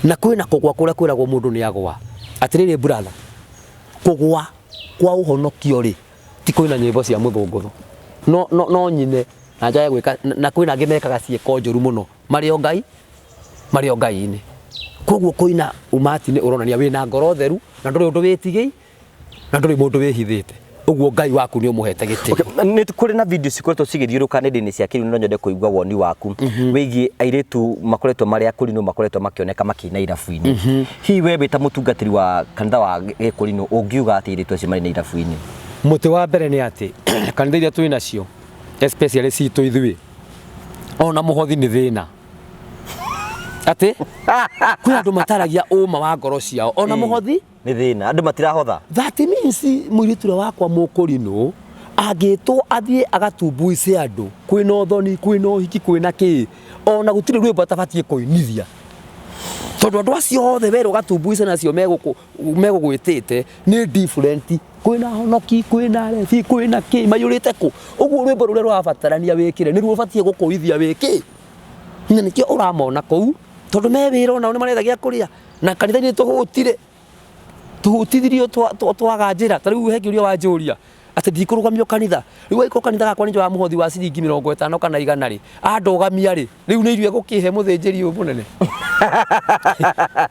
na kwina kugwa kuria kwiragwo mundu ni agwa atiriri brother kugwa kwa uhonokio ri ti kwina nyimbo cia muthungutho no nyine na njaye gwika na kwina angi mekaga cieko njuru muno mario Ngai-ini koguo kwina umati ni uronania wina ngoro theru na nduri undu witigei na nduri mundu wihithite uguo Ngai waku ni umuhete giti ni kuri na video cikoretwo cigithiuruka nenda-ini cia kiriu no nyende kuigua woni waku wigie airetu makoretwo mari akurino makoretwo makioneka makina irabu-ini hi we bita mutungatiri wa kanitha wa Gikurino ungiuga ati airetu acio mari na irabu-ini muti wa mbere ni ati kanitha iria twi nacio especially citu ithui ona muhothi ni thina ati kwi andu mataragia uma wa ngoro ciao ona muhothi ni thina andu matirahotha that means muiriture wakwa Mukurino agitwo athie agatumbuice andu kwina uthoni kwina uhiki kwina ki ona gutire rwimbo atabatie kuinithia tondu andu acio othe wero gatumbuice nacio megugwitite ni different kwina honoki kwina refi kwina ki mayurite ku uguo rwimbo ruria rwabatarania wikire ni ruo batie gukuithia wiki na nikio uramona kou tondu me wira ona ni marethagia kuria na kanitha-ini tuhutithirio twaga njira ta riu he kiuria wanjuria ati ndikurugamio kanitha riu aiko kanitha gakwa ni wa muhothi wa ciringi 50 kana 100 ri andogamia ri riu ni irio gukihe muthinjiri uyu munene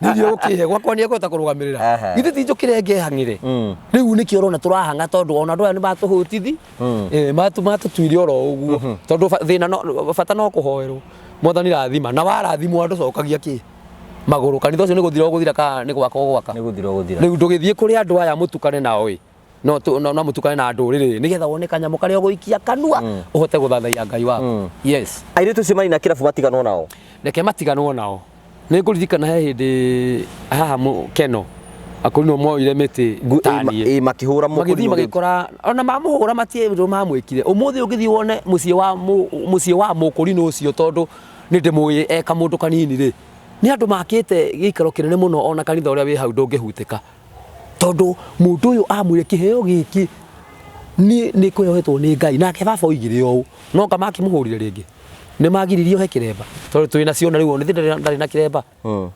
ni irio gukihe gwakwa ni egweta kurugamirira githi ti njukire ngehangire riu nikio urona turahanga tondu ona andu aya ni batuhutithi matutuire oro uguo tondu thina no bata no kuhoerwo mwathani rathima na warathimwo andu cokagia ki maguru kanitha ucio ni guthira guthira ka ni gwaka gwaka Nĩ gũthira gũthira. riu ndugithie kuri andu aya mutukane nao ĩ no mutukane na nduriri nigetha wone kanyamo karia uguikia kanua uhote guthathaiya Ngai waku. Yes, Airĩtu cio marĩ na kĩrabu matiganwo nao. reke matiganwo nao. Nĩ ngũririkana he hĩndĩ haha Keno akorino moire mĩtĩ tanie Makĩhũra magĩthiĩ magĩkora ona mamũhũra matiĩ mamwĩkire. Ũmũthĩ ũgĩthiĩ wone mũciĩ wa mũkũrino ũcio tondũ nĩ ndĩmũĩ eka mũndũ kanini rĩ, nĩ andũ makĩte gĩikaro kĩnene mũno, ona kanitha ũrĩa wĩ hau ndũngĩhutĩka tondũ mũndũ ũyũ amwĩre kĩheo gĩkĩ nĩ kwĩyohetwo nĩ Ngai. Nake baba oigire ũũ, no anga makĩmũhũrire rĩngĩ nĩ magiririo he kĩremba tondũ twĩ nacio na rĩu nĩ ndarĩ na kĩremba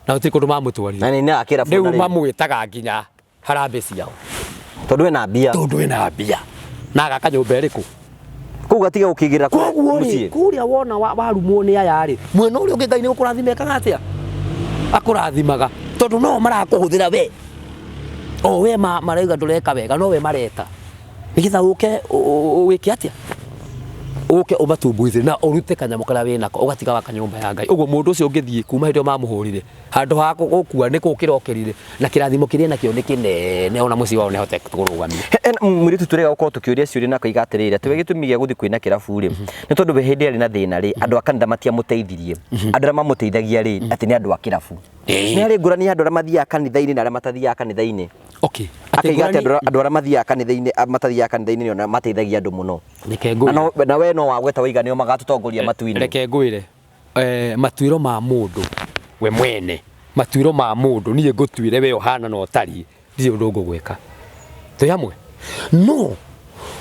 na gũtirĩ kũndũ mamũtwarire. Na nĩ akĩra rĩu mamwĩtaga nginya harambĩ ciao tondũ ena mbia. Tondũ ena mbia na agaka nyũmba ĩrĩkũ Kũu gatiga gũkĩigĩrĩra mũciĩ. Kũrĩa wona warumwo nĩ aya rĩ, mwena ũrĩa ũngĩ Ngai nĩ gũkũrathima ekaga atĩa? Akũrathimaga tondũ no marakũhũthĩra we, o we marauga ndũreka wega, no we mareta nĩgetha ũke wĩke atĩa, ũke ũmatumbuithie na ũrute kanyamũ karĩa wĩnako ũgatiga waka nyũmba ya Ngai. Ũguo mũndũ ũcio ũngĩthiĩ kuma hĩndĩ ĩyo mamũhũrire, handũ ha gũkua nĩ kĩrokerire na kĩrathimo kĩrĩa nakĩo nĩ kĩnene, ona mũciĩ wao nĩahote kũrũgamia. Mũirĩtu tũrega gũkorwo tũkĩũria ciũria na koiga atĩrĩrĩ, atĩ we gĩtũmi gĩa gũthiĩ kwĩna kĩrabu rĩ nĩ tondũ we hĩndĩ arĩ na thĩna rĩ, andũ a kanitha matiamũteithirie. Andũ arĩa mamũteithagia rĩ atĩ nĩ andũ a kĩrabu. Nĩ harĩ ngũrani andũ arĩa mathiaga kanitha-inĩ na arĩa matathiaga kanitha-inĩ. Okay, akaiga atĩ andũ arĩa mathiaga kanitha-inĩ matathiaga kanitha-inĩ ona mateithagia andũ mũno. Na we no wagweta waiga nĩo magatũtongoria matu-inĩ. Reke ngwĩre matuĩro ma mũndũ we mwene, matuĩro ma mũndũ niĩ ngũtuĩre we ũhana na ũtariĩ ndirĩ ũndũ ngũgwĩka. Twĩ hamwe? No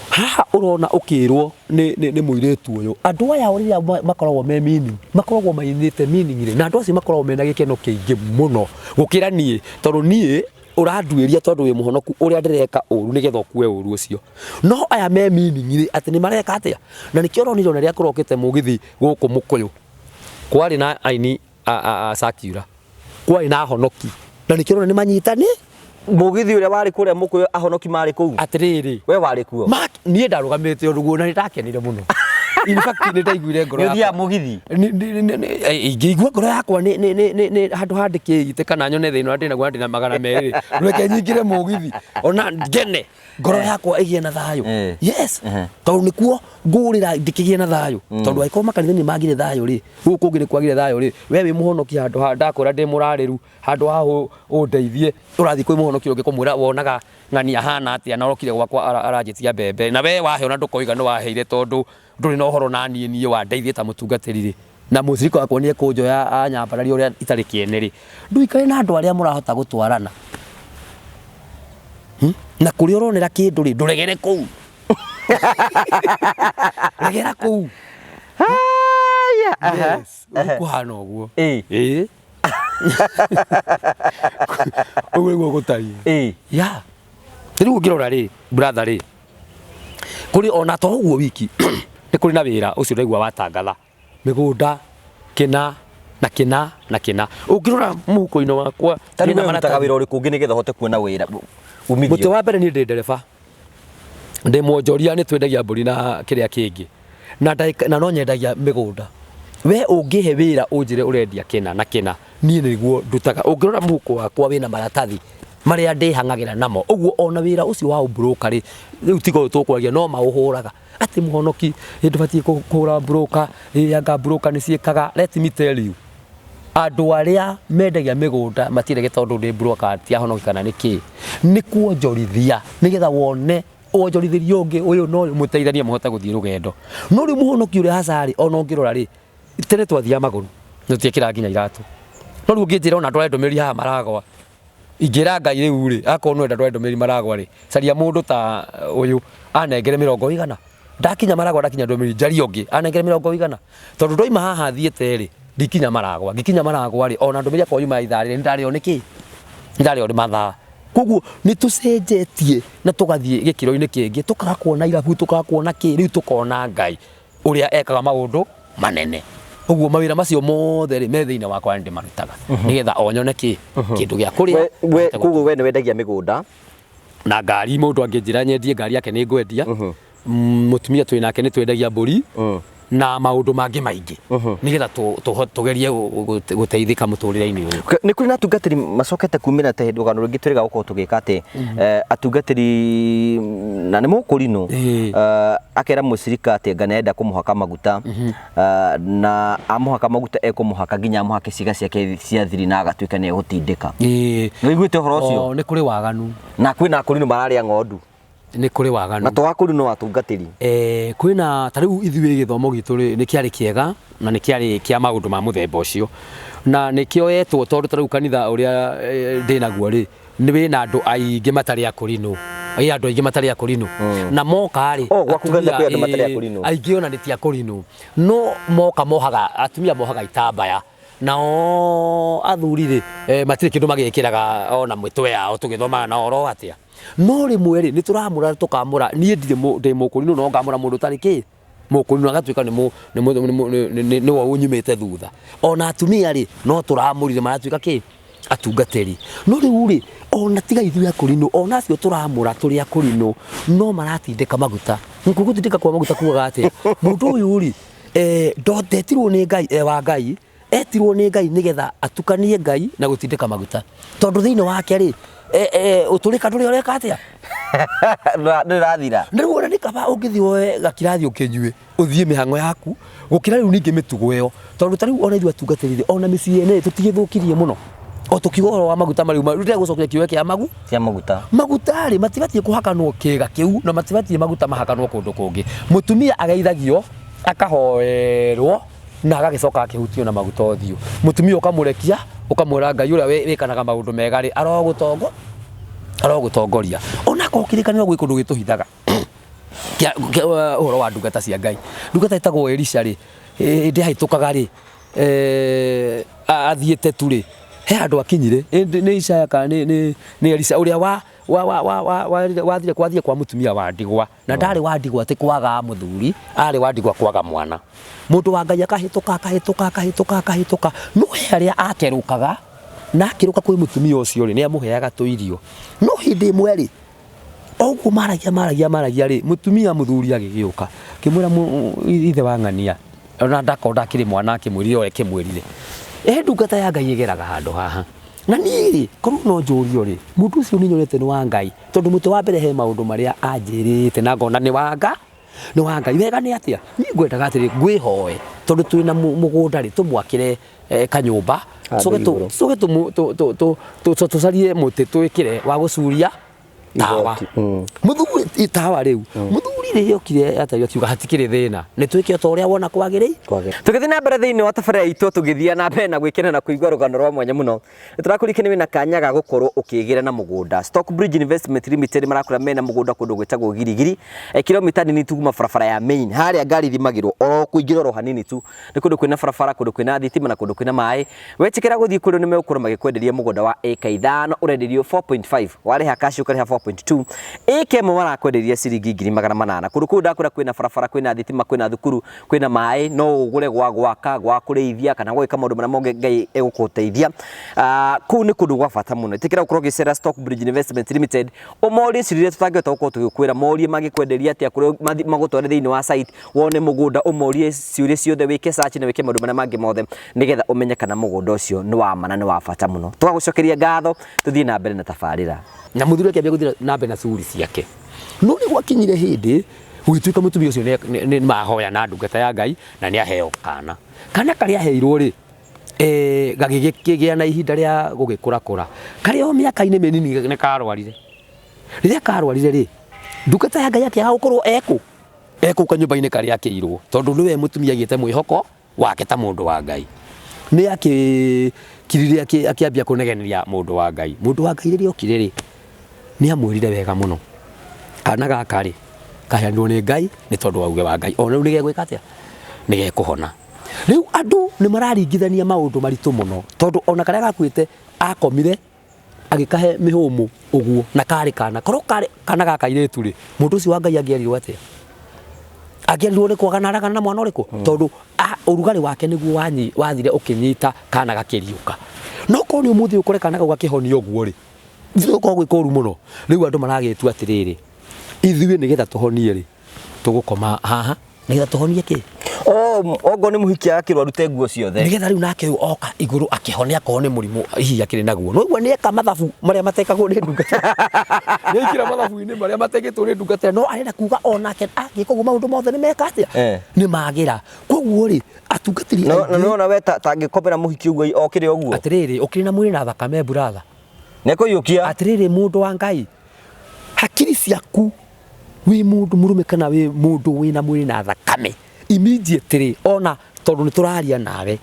haha ũrona ũkĩrwo nĩ mũirĩtu ũyũ, andũ aya rĩrĩa makoragwo me meaning, makoragwo mainĩte meaning rĩ, na andũ acio makoragwo mena gĩkeno kĩingĩ mũno gũkĩra niĩ, tondũ niĩ ũranduĩria tondũ wĩ mũhonoku ũrĩa ndĩreka ũru nĩgetha ũkue ũru ũcio. No aya me meaning rĩ atĩ nĩ mareka atĩa, na nĩkĩo ũronire ona rĩrĩa kũrokĩte mũgithi gũkũ Mũkũyũ kwarĩ na aini a Sakura, kwarĩ na ahonoki, na nĩkĩo ũrona nĩ manyitani. Mũgithi ũrĩa warĩ kũrĩa Mũkũyũ ahonoki marĩ kũu. Atĩrĩrĩ, we warĩ kuo? Niĩ ndarũgamĩte ũndũ guo na nĩndakenire mũno. In fact nĩ ndaiguire ngoro yakwa. Nĩ mũgithi. Ingĩigua ngoro yakwa nĩ handũ handĩkĩte kana nyone thĩna ndĩ naguo ndĩ na 200 reke nyingĩre mũgithi ona ngene ngoro yakwa ĩgĩe na thayũ. Yes, tondũ nĩkuo ngũrĩra ndĩkĩgĩe na thayũ, tondũ angĩkorwo makanitha nĩ magire thayũ rĩ, gũkũ kũngĩ nĩ kwagire thayũ rĩ, we wĩ mũhonoki handũ ha ndakũra ndĩ mũrarĩru, handũ ha ũndeithie ũrathiĩ kwĩ mũhonoki ũngĩ kũmwĩra wonaga ng'ania hana atĩa na orokire gwakwa aranjĩtia mbembe, na we wahe ona ndũkoiga nĩ waheire tondũ ndũrĩ na ũhoro na niĩ wandeithie ta mũtungatĩri rĩ, na mũcirika wakwa nĩ ekũnjoya anyambararia ũrĩa itarĩ kĩene rĩ, ndũikare na andũ arĩa mũrahota gũtwarana na kũrĩa ũronera kĩndũ rĩ, ndũregere kũu. Regera kũu. Yes, ũkũhana ũguo. Ũguo nĩguo gũtariĩ. Ya, rĩu ũngĩrora rĩ, brother rĩ, kũrĩ ona to ũguo wiki nĩ kũrĩ na wĩra ũcio ũraigua watangatha mĩgũnda kĩna na kĩna na kĩna. Ũngĩrora mũhuko-inĩ wakwa tarĩ marutaga wĩra ũrĩkũ ũngĩ nĩgetha ũhote kuona wĩra umithio? Mũtĩ wa mbere niĩ ndĩ ndereba, ndĩ mwonjoria, nĩ twendagia mbũri na kĩrĩa kĩngĩ na no nyendagia mĩgũnda. We ũngĩhe wĩra ũnjĩre ũrendia kĩna na kĩna, niĩ nĩguo ndutaga. Ũngĩrora mũhuko wakwa wĩna maratathi marĩa ndĩhang'agĩra namo, ũguo ona wĩra ũcio wa broker rĩ, rĩu tigo tũkwaria no maũhũraga atĩ mũhonoki hĩndĩ batiĩ kũhũra broker, anga broker nĩ ciĩkaga. Let me tell you, andũ arĩa mendagia mĩgũnda matirege tondũ ndĩ broker ti ahonoki kana nĩkĩ, nĩ kuonjorithia nĩgetha wone wonjorithirio ũngĩ ũyũ no mũteithanie mũhote gũthiĩ rũgendo. No rĩu mũhonoki ũrĩa hacarĩ ona ũngĩrora rĩ, tene twathiaga magũrũ na tũtiekĩra nginya iratũ, no rĩu ũngĩnjĩra ona ndware ndũmĩrĩri haha Maragwa, ingĩra Ngai rĩu rĩ, akorwo no enda ndware ndũmĩrĩri Maragwa rĩ, caria mũndũ ta ũyũ anengere 100 ndakinya Maragwa, ndakinya ndũmĩrĩri njaria ũngĩ anengere 100, tondũ ndoima haha thiĩte rĩ, ndikinya Maragwa, ngikinya Maragwa rĩ, ona ndũmĩrĩri akwa yuma ithaa rĩrĩ nĩndarĩo nĩkĩ, nĩndarĩo nĩ mathaa. Koguo nĩ tũcenjetie na tũgathiĩ gĩkĩro-inĩ kĩngĩ, tũkaga kuona irabu, tũkaga kuona kĩ, rĩu tũkona Ngai ũrĩa ekaga maũndũ manene. Ũguo mawĩra macio mothe rĩ, me thĩinĩ wakwa nĩ ndĩmarutaga nĩgetha o nyone kĩndũ gĩa kũrĩa. Koguo we nĩ wendagia mĩgũnda na ngari, mũndũ angĩnjĩra nyendie ngari yake nĩ ngwendia. Mũtumia twĩ nake nĩ twendagia mbũri na maundu mangi maingi nigetha tugerie guteithika muturire-ini uyu. Ni kuri na atungatiri macokete kumira te rugano rungi twiriga gukorwo tugika ati atungatiri na ni mukurino akera mucirika ati ngana enda kumuhaka maguta na amuhaka maguta ekumuhaka nginya amuhake ciga ciake cia thiri na agatuika ni egutindika. Wiguite horo ucio? Ni kuri waganu na kwina akurino mararia ng'ondu ni kuri waganu na twakurino atungatiri kwina tariu ithuĩ githomo gitu ni kiari kiega na ni kiari kia maundu ma muthemba ucio na ni kioyetwo tondu tariu kanitha uria ndinaguo ri ni wina andu aingi matari akurino andu aingi matari akurino na moka ri gwakugatha kwi andu matari akurino aingi ona ni ti akurino no moka mohaga atumia mohaga itambaya nao athuri ri matire kindu magikiraga ona mwitwe yao tugithoma na oro atia no rimwe ri ni turamura tukamura nie ndi mukurino no ngamura mundu tari ki mukurino agatuika ni wo unyumite thutha ona atumia ri no turamurire maratuika ki atungatiri no riu ri ona tiga ithuĩ akurino ona acio turamura turi akurino no maratindika maguta ngugutindika kwa maguta kuga ati mundu uyu ri ndotetirwo ni Ngai wa Ngai etirwo ni Ngai nigetha atukanie Ngai na gutindika maguta tondu thiini wake ri uturika nduri oreka atia ni rathira ndiru ona nikaba ungithi woe gakirathi ukinyue uthie mihango yaku gukira riu ningi mitugo iyo tondu tariu ona ithu atungatirire ona micii ene tutigithukirie muno o tukigoro wa maguta mariu rute gucokia kiwe kia maguta ri matibatie kuhakanwo kiga kiu na matibatie maguta mahakanwo kundu kungi mutumia ageithagio akahoerwo na agagicoka akihutio na maguta othio mutumia ukamurekia ukamwira Ngai uria wikanaga maundu mega ri arogutongoria ona kokirikanira gwi kundu gituhithaga uhoro wa ndungata cia Ngai ndungata itagwo Elisha ri ndi haitukaga ri athiete tu ri he andu akinyire ni Isaya ka ni Elisha uria wathire kwathie kwa mutumia wa ndigwa na ndari wa ndigwa ti kwaga muthuri ari wa ndigwa kwaga mwana mundu wa Ngai akahituka no he aria akerukaga na akiruka kwi mutumia ucio ri ni amuheaga tuirio no hindi imwe ri ogu maragia ri mutumia muthuri agigiuka kimwira ithe wa ng'ania ona ndakonda kiri mwana akimwirire ore kimwirire ndungata ya Ngai igeraga handu haha na niĩ korwo no njũrio ri mundu ucio ni nyonete ni wa Ngai tondu muti wa mbere he maundu maria anjirite na ngona ni wa Ngai wega ni atia ni ngwendaga atiri ngwihoe tondu twina mugunda ri tumwakire kanyumba soge tucarie muti twikire wa gucuria tawa muthuri tawa riu muthuri ri yokire atari akiuga hatikire thina ni twike to uria wona kwagiri tugithi na mbere thiini wa tabarĩra itu tugithia na mbere na gwikena na kuigua rugano rwa mwanya muno niturakurikana wina kanya ga gukorwo ukigira na mugunda Stockbridge Investment Limited marakura mena mugunda kundu gwitagwo Girigiri kilomita nini tu kuma barabara ya main haria ngari thimagirwo oro kuingira oro hanini tu ni kundu kwina barabara kundu kwina thitima na kundu kwina mai wetikira guthii kundu ni megukuru magikwenderia mugunda wa eka 5 urenderio 4.5 wari hakashi ukariha 4.2 eka mo marakwenderia ciringi 800 kundu kuu ndakura kwina barabara kwina thitima kwina thukuru kwina mai no ugure gwa gwaka gwa kureithia kana gwika maundu maria monge Ngai egukuteithia kuu ni kundu gwa bata muno tikira ukorwo gicera Stockbridge Investment Limited omori cirire tutangihota gukorwo tugikwira morie magikwenderia atia kuri magutware thiini wa site wone mugunda omorie ciuria ciothe wike search na wike maundu maria mangi mothe nigetha umenye kana mugunda ucio ni wa mana ni wa bata muno twagucokeria ngatho tuthie na mbere na tabarĩra na muthuri akiambia guthira na mbere na suri ciake no ni gwakinyire hindi gwituika mutumia ucio ni mahoya na ndungata ya Ngai na ni aheo kana karia heirwo ri gagigikia na ihinda ria gugikurakura karia o miaka-ini minini ni karwarire riria karwarire ri ndungata ya Ngai akiaga gukorwo eku kanyumba-ini karia akiirwo tondu niwe mutumia agiete mwihoko wake ta mundu wa Ngai ni akirire akiambia kunegeneria mundu wa Ngai riria okire ri ni amwirire wega muno kana gaka ri kahendwo ni Ngai ni tondu wa uge wa Ngai ona riu nigegwika atia nigekuhona riu andu ni mararingithania maundu maritu muno tondu ona karia gakwite akomire agikahe mihumu uguo na kari kana korwo kana gaka iretu ri mundu ucio wa Ngai angierirwo atia angierirwo ni kwagana na mwana uriku tondu urugari wake niguo wathire ukinyita kana gakiriuka no ko ni umuthi ukore kana gakihonio uguo ri thoko gwikoru muno riu andu maragetu atiriri ithuĩ nigetha tuhonie ri tugukoma haha nigetha tuhonie ki Ogo nĩ mũhiki akĩrwo arute nguo ciothe. Nigetha rĩu nake rĩu oka igũrũ akĩhone akorwo nĩ mũrimũ hihi akĩrĩ naguo. No ũguo nĩ eka mathabu marĩa matekagwo nĩ ndungata. Nĩ ekĩra mathabu-inĩ marĩa matekĩtwo nĩ ndungata no arenda kuga onake agĩka ũguo maũndũ mothe nĩ meka atĩa? Nĩ magĩra. Koguo rĩ atungatĩri aingĩ. No we tangĩkomera mũhiki ũguo okĩre ũguo. Atĩrĩrĩ ũkĩrĩ na mwĩrĩ na thakame brother. Nĩkũiyũkia. Atĩrĩrĩ mũndũ wa Ngai. Hakiri ciaku wĩ mũndũ mũrũme kana wĩ mũndũ wĩna mwĩrĩ na thakame. Immediately ona tondũ nĩ tũraria nawe.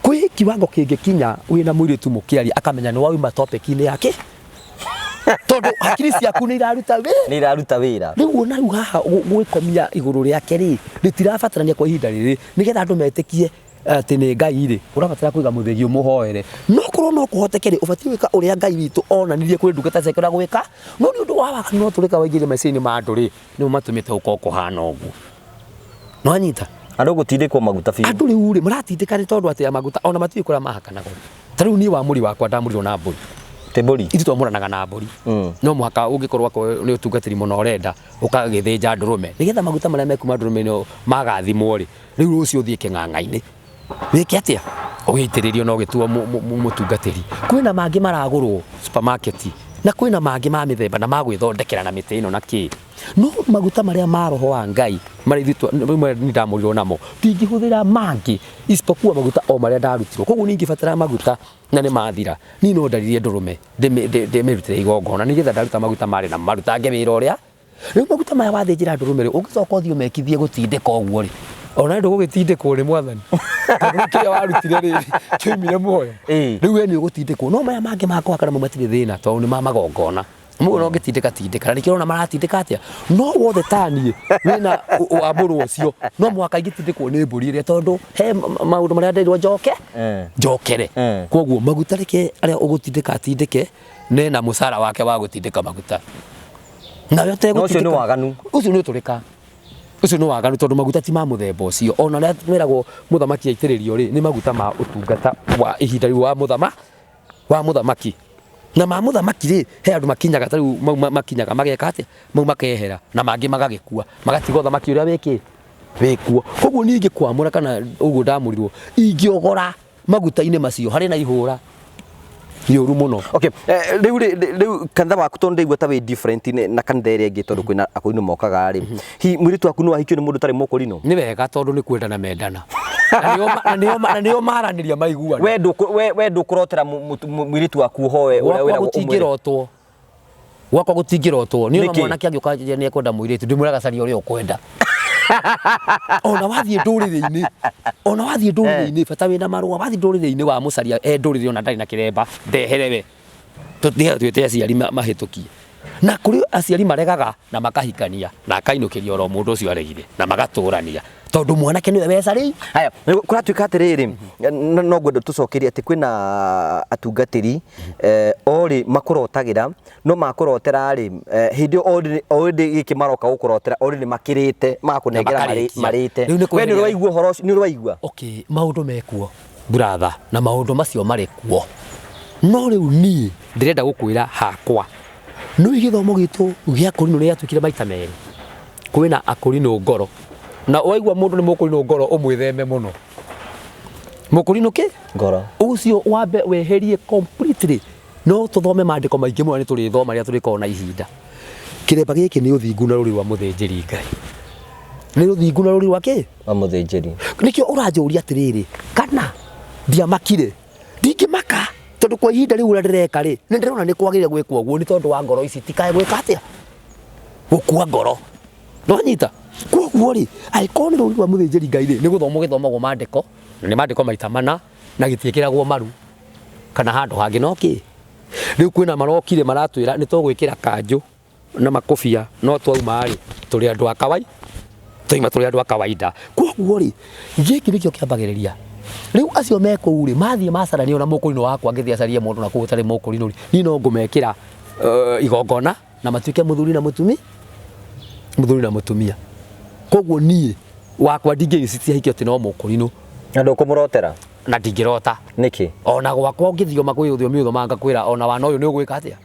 Kwĩ kiwango kĩngĩkinya wĩna mwĩrĩ tu mũkĩaria akamenya nĩ wauma topic-inĩ yake. Tondũ hakiri ciaku nĩ iraruta wĩra. Rĩu ona rĩu haha gwĩkomia igũrũ rĩake rĩ rĩtirabatarania kwa ihinda rĩrĩ nĩgetha andũ metĩkie atĩ nĩ Ngai rĩ ũrabatara kũiga mũthegi ũmũhoere. No korwo no kũhoteke rĩ ũbatiĩ gwĩka ũrĩa Ngai witũ onanirie kũrĩ ndungata ciake ũrĩa gwĩka. No nĩ ũndũ wa waganu no tũrĩka waingĩre meciria-inĩ ma andũ rĩ nĩmo matũmĩte gũkorwo kũhana ũguo. No anyita andũ gũtindĩkwo maguta biũ. Andũ rĩu rĩ maratindĩka nĩ tondũ atĩ maguta ona matiũĩ kũrĩa mahakanaga. Ta rĩu niĩ wa mũri wakwa ndamũrirwo na mbũri. Te mbũri. Ithuĩ twamũranaga na mbũri. No mũhaka ũngĩkorwo nĩ ũtungatĩri mũno ũrenda ũkagĩthĩnja ndũrũme. Nĩgetha maguta marĩa mekuma ndũrũme-inĩ magathimwo rĩ rĩu rũciũ ũthiĩ kĩng'ang'a-inĩ. Wĩke atĩa? Ũgĩitĩrĩrio no gĩtuo mũtungatĩri. Kwĩna mangĩ maragũrwo supermarket na kwĩna mangĩ ma mĩthemba na magwĩthondekera na mĩtĩ ĩno na kĩ. No maguta marĩa ma roho wa Ngai marĩa ithuĩ ndamũrirwo namo ndingĩhũthĩra mangĩ isipokuwa maguta o marĩa ndarutirwo. Koguo ningĩ batara maguta na nĩ mathira. Niĩ no ndaririe ndũrũme ndĩmĩrutĩre igongona nĩgetha ndaruta maguta marĩ na marutange wĩra ũrĩa. Rĩu maguta maya wathĩnjĩra ndũrũme rĩ ũngĩcoka ũthiĩ ũmekithie gũtindĩka ũguo rĩ ona ndũ gũgĩtindĩkwo nĩ mwathani. Tondũ kĩrĩa warutire rĩ kĩoimire muoyo. Rĩu we nĩ ũgũtindĩkwo no maya mangĩ ma kũhaka namo matirĩ thĩna tondũ nĩ ma magongona. Mũndũ no ũngĩtindĩka na nĩkĩo ona maratindĩka atĩa. No wothe taniĩ wĩna wambũrũ ũcio no mũhaka ingĩtindĩkwo nĩ mbũri ĩrĩa tondũ he maũndũ marĩa nderirwo njokere. Koguo maguta reke arĩa ũgũtindĩka atindĩke nena mũcara wake wa gũtindĩka maguta. Nawe ũtegũtindĩka. Ũcio nĩ waganu. Ũcio nĩ ũtũrĩka. Ũcio nĩ waganu tondũ maguta ti ma mũthemba ũcio. Ona rĩrĩa meragwo mũthamaki aitĩrĩrio rĩ nĩ maguta ma ũtungata wa ihinda rĩu wa mũthamaki. Na ma mũthamaki rĩ he andũ makinyaga ta rĩu makinyaga mageka atĩa mau makehera na mangĩ magagĩkua magatiga ũthamaki ũrĩa wĩkuo. Koguo niĩ ingĩkwamũra kana ũguo ndamũrirwo ingĩogora maguta-inĩ macio harĩ na ihũra yũru mũno. Okay, rĩu kanitha waku tondũ ndaigua ta wĩ different na kanitha ĩrĩa ĩngĩ tondũ kwĩna akũrinũ mokaga rĩ mũirĩtu waku nĩ wahikio nĩ mũndũ ũtarĩ mũkũrinũ? Nĩ wega tondũ nĩ kwendana mendana. Na nĩo maranĩria maiguana. We ndũkũrotera mũirĩtu waku ũhoe ũrĩa wĩragwo ũmwĩre. Gwakwa gũtingĩrotwo nĩ ona mwanake angĩũka nĩ ekwenda mũirĩtu ndĩmwĩraga caria ũrĩa ũkwenda. Ona wathiĩ ndũrĩrĩ-inĩ bata wĩna marũa wathiĩ ndũrĩrĩ-inĩ wa mũcaria ndũrĩrĩ ona ndarĩ na kĩremba ndehere we twĩte aciari mahĩtũkie. Na kũrĩ aciari maregaga na makahikania na akainũkĩria oro mũndũ ũcio aregire na magatũrania tondũ mwanake nĩwe weca rĩu. Haya kũratuĩka atĩrĩrĩ no ngwenda tũcokerie atĩ kwĩna atungatĩri orĩ makũrotagĩra no makũrotera rĩ hĩndĩ o gĩkĩ maroka gũkũrotera orĩ nĩ makĩrĩte makũnengera marĩte. We nĩ ũraigua ũhoro ũcio? Nĩ ũraigua? Okay, maũndũ mekuo brother na maũndũ macio marĩ kuo. No rĩu niĩ ndĩrenda gũkwĩra hakwa no gĩthomo gitũ gĩa kũrinũ nĩ yatuĩkire maita merĩ. Kwĩna akũrinũ ngoro na waigua mũndũ nĩ mũkũrinũ ngoro ũmwĩtheme mũno. Mũkũrinũ kĩ? Ngoro. Ũcio wambe weherie completely. No tũthome maandĩko maingĩ mũno nĩ tũrĩthoma rĩrĩa tũrĩkorwo na ihinda. Kĩremba gĩkĩ nĩ ũthingu na rũrĩ rwa mũthĩnjĩri Ngai. Nĩ ũthingu na rũrĩ rwa kĩ? Wa mũthĩnjĩri. Nĩkĩo ũranjũria atĩrĩrĩ kana ndiamakire ndingĩmaka tondũ kwa ihinda rĩu ũrĩa ndĩreka rĩ nĩ ndĩrona nĩ kwagĩrĩire gwĩkwo ũguo nĩ tondũ wa ngoro ici tikae gwĩka atĩa gũkua ngoro. No nyita koguo rĩ angĩkorwo nĩ rũrĩ rwa mũthĩnjĩri Ngai rĩ nĩ gũthomwo gĩthomagwo maandĩko na nĩ maandĩko maita mana na gĩtiĩkĩragwo maru kana handũ hangĩ no kĩ. Rĩu kwĩna marokire maratwĩra nĩ tũgwĩkĩra kanjũ na makobia no twauma rĩ tũrĩ andũ a kawaida tũima tũrĩ andũ a kawaida. Koguo rĩ gĩkĩ nĩkĩo kĩambagĩrĩria. Rĩu acio mekũu rĩ mathiĩ macarania ona mũkũrinũ wakwa ngĩthiĩ acarie mũndũ na kũu ũtarĩ mũkũrinũ rĩ niĩ no ngũmekĩra igongona na matuĩke mũthuri na mũtumia. Koguo niĩ wakwa ndingĩcitia hikio atĩ no mũkũrinũ na ndũkũmũrotera na ndingĩrota. Nĩkĩ? Ona gwakwa ũngĩthioma kwĩ ũthiomi ũthoma ngakwĩra ona wana ũyũ nĩ ũgwĩka atĩa.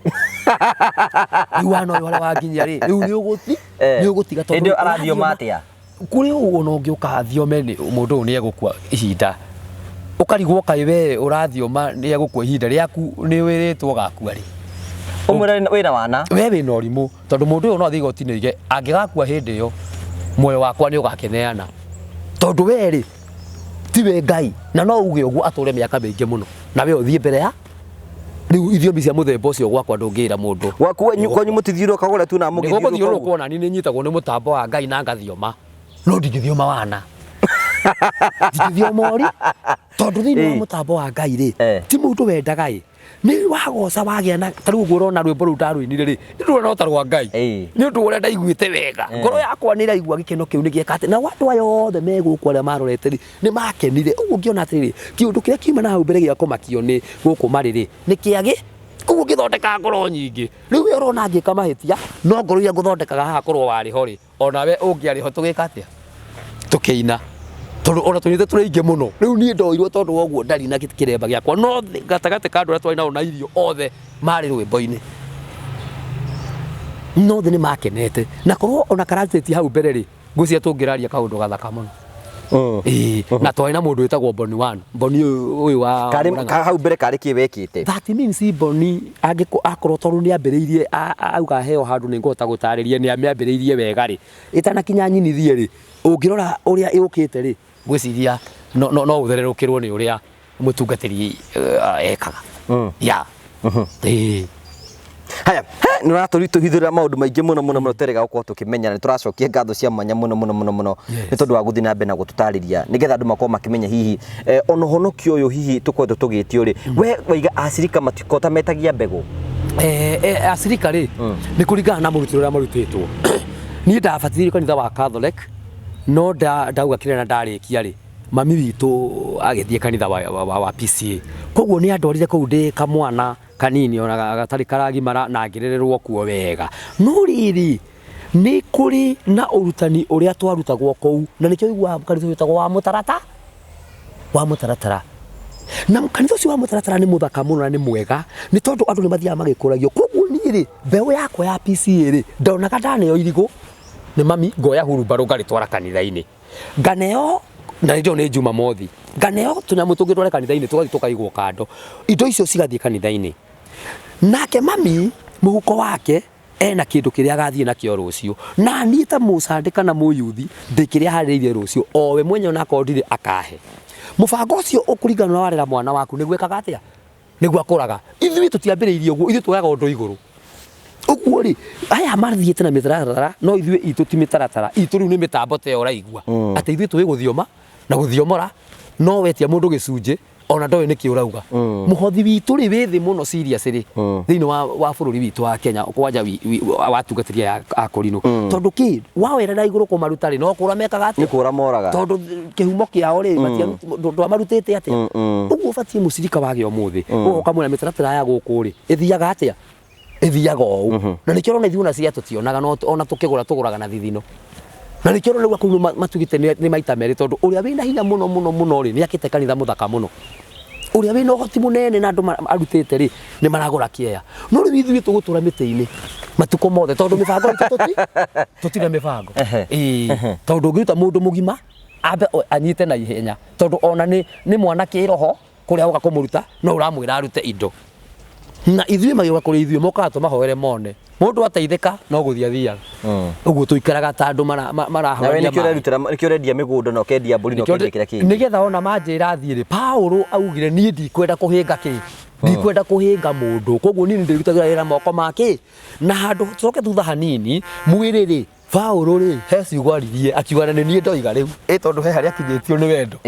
Rĩu wana ũyũ harĩa wanginyia rĩ rĩu nĩ ũgũtiga tondũ hĩndĩ arathioma atĩa kuri uguo no ngiuka thiome ni mundu ni egukua ihinda ukarigwo kai we urathioma ni egukua ihinda riaku ni wiritwo gakua ri umure wira wana we wina urimu tondu mundu uyu no athi gotine ige angigakua hindi yo moyo wakwa ni ugakeneana tondu we ri tiwe Ngai na no uge uguo ature miaka mingi muno na we uthie mbere ya riu ithiomi cia muthemba ucio gwakwa ndungira mundu wakwa kwanyu mutithiuro kagora tu na mugithiuro ko thiuro kuona ni nyitagwo ni mutambo wa Ngai na ngathioma no ndingithioma wana ndingithioma ri tondu thiini wa mutambo wa Ngai ri ti mundu wendaga ri ni wagoca wagia na taru guo rona rwimbo ru ndarwinire ri ni rwona ota rwa Ngai ni undu uria ndaiguite wega ngoro yakwa ni raigua gikeno kiu ni giekate na watu ayo othe meguku aria marorete ri ni makenire uguo ngiona atiri ti undu kiria kiuma na hau mbere gia kumakio ni guku mariri ni kiagi kuguo ngithondeka ngoro nyingi riu we urona ngika mahitia no ngoro ia nguthondekaga haha korwo wari ho ri ona we ungiari ho tugika atia tukiina tondu ona tunyite turainge muno riu nie ndoirwo tondu woguo ndari na kiremba giakwa no gatagate kandu aria twari nao na irio othe mari rwimbo-ini no thini makenete na korwo ona karantiti hau mbere ri ngucia tungiraria kaundu gathaka muno na twari na mundu witagwo Boni One Boni uyu wa hau mbere kari ki wekite that means Boni akorwo tondu ni ambiriirie auga heo handu ni ngota gutariria ni ambiambiriirie wega ri itana kinya nyinithie ri ungirora uria yukite ri gwiciria no uthererukirwo ni uria mutungatiri ekaga ya haya ni ratũhithũrĩra maũndũ maingĩ mũno terega gũkorwo tũkĩmenya na tũracokia ngatho cia mwanya mũno nĩ tondũ wa gũthiĩ na mbere na gũtũtarĩria nĩgetha andũ makorwo makĩmenya hihi ona ũhonokio ũyũ hihi tũkoretwo tũgĩtio rĩ we waiga acirika matikota metagia mbegũ acirika rĩ nĩ kũringana na mũrutĩre ũrĩa marutĩtwo niĩ ndabatithĩrio kanitha wa Catholic no ndauga kĩrĩa na ndarĩkia rĩ mami witũ agĩthiĩ kanitha wa PCA koguo nĩ andwarire kũu ndĩ kamwana kanini ona gatarĩ karagimara na ngĩrererwo kuo wega no rĩrĩ nĩ kũrĩ na ũrutani ũrĩa twarutagwo kũu na nĩkĩo ũiguaga kanitha wĩtagwo wa mũtaratara na kanitha ũcio wa mũtaratara nĩ mũthaka mũno na nĩ mwega nĩ tondũ andũ nĩ mathiaga magĩkũragio koguo niĩ rĩ mbeũ yakwa ya PCA rĩ ndonaga ndaneo irigũ nĩ mami ngoya hurubarũ ngarĩtwara kanitha-inĩ nganeo na ndio nĩ Jumamothi nganeo tũnyamũ tũngĩtwara kanitha-inĩ tũgathiĩ tũkaigwo kando indo icio cigathiĩ kanitha-inĩ nake mami mũhuko wake ena kĩndũ kĩrĩa agathiĩ nakĩo rũciũ na niĩ ta mũcande kana mũyuthi ndĩkĩrĩa harĩrĩirie rũciũ o we mwenye onakorwo ndirĩ akahe mũbango ũcio ũkũringana na warera mwana waku nĩguo ekaga atĩa nĩguo akũraga ithuĩ tũtiambĩrĩirie ũguo ithuĩ tuoyaga ũndũ igũrũ ũguo rĩ aya mathiĩte na mĩtaratara no ithuĩ itũ ti mĩtaratara itũ rĩu nĩ mĩtambo ta ĩyo ũraigua atĩ ithuĩ tũĩ gũthioma na gũthiomora no wetia mũndũ gĩcunjĩ ona ndoĩ nĩkĩ ũrauga mũhothi witũ rĩ wĩ thĩ mũno serious rĩ thĩinĩ wa bũrũri witũ wa Kenya kwanja watungatĩria akũrinũ tondũ kĩ wawerera igũrũ kũmaruta rĩ no kũra mekaga atĩa nĩ kũra moraga tondũ kĩhumo kĩao rĩ ndwamarutĩte atĩa ũguo ũbatiĩ mũcirika wagĩa ũmũthĩ ũgoka mwĩra mĩtaratara ya gũkũ rĩ ĩthiaga atĩa ĩthiaga ũũ na nĩkĩo ona ithuĩ cia tũtionaga ona tũkĩgũraga na thithino na nĩkĩo rĩu kũu matugĩte nĩ maita merĩ tondũ ũrĩa wĩna hinya mũno rĩ nĩ akĩte kanitha mũthaka mũno ũrĩa wĩna ũhoti mũnene na andũ arutĩte rĩ nĩ maragũra kĩeya no rĩu ithuĩ tũgũtũra mĩtĩ-inĩ matukũ mothe tondũ mĩbango tũtirĩ mĩbango tondũ ũngĩruta mũndũ mũgima ambe anyite na ihenya tondũ ona nĩ mwana kĩroho kũrĩa ũga kũmũruta no ũramwĩra arute indo na ithuĩ magĩũka kũrĩ ithuĩ mokaga tũmahoere mone mũndũ ateithĩka no gũthiĩ athiaga ũguo tũikaraga ta andũ marahoreria nĩkĩo ũrendia mĩgũnda na ũkendia mbũri na ũkendia kĩrĩa kĩngĩ nĩgetha ona manjĩra thiĩ rĩ Paũlũ augire niĩ ndikwenda kũhĩnga kĩ ndikwenda kũhĩnga mũndũ koguo niĩ ndĩrutagĩra wĩra moko make na handũ tũcoke thutha hanini mwĩrĩ rĩ Paũlũ rĩ he ciugo aririe akiuga nĩ niĩ ndoiga rĩu tondũ he harĩa akinyĩtio nĩ wendo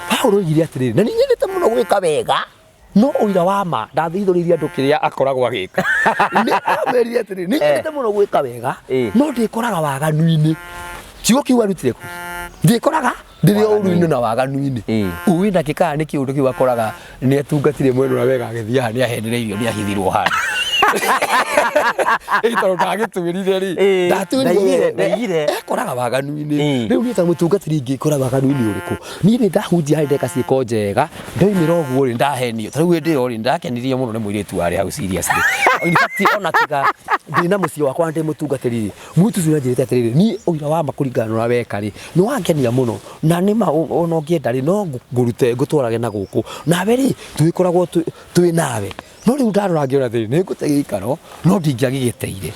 Paũlũ oigire atĩrĩrĩ na niĩ nyendete mũno gwĩka wega no ũira wa ma ndathithũrĩirie andũ kĩrĩa akoragwo agĩka nĩ amerire atĩrĩ nĩ nyendete mũno gwĩka wega no ndĩkoraga waganu-inĩ kiugo kĩu arutire kũ ndĩkoraga ndĩrĩ ũru-inĩ na waganu-inĩ uĩ ndakĩkaga nĩ kĩũndũ kĩu akoraga nĩ atungatire mwena ũrĩa wega agĩthiaga nĩ ahendereirio nĩ ahithirwo handũ Ito ndagitwirire ri. Ndaigire. Koraga waganu-ini. Riu ni ta mutungatiri ingi kora waganu-ini uriku. Ni ni ndahunjia hari ndeka ciiko njega. Ndoimira uguo ri ndahenio. Ta riu ndi ri ndakenirie muno ni muiritu wari hau seriously. In fact ona tiga ndina muciĩ wakwa ndi mutungatiri ri. Mutu cira njirite atiriri ni uira wa makuringana na weka ri. Ni wangenia muno na ni ma ona ngienda ri no ngurute ngutwarage na guku. Nawe ri twikoragwo twi nawe. No riu ndarora ngiona thiri ni ngute gikaro no ndingiagigiteire.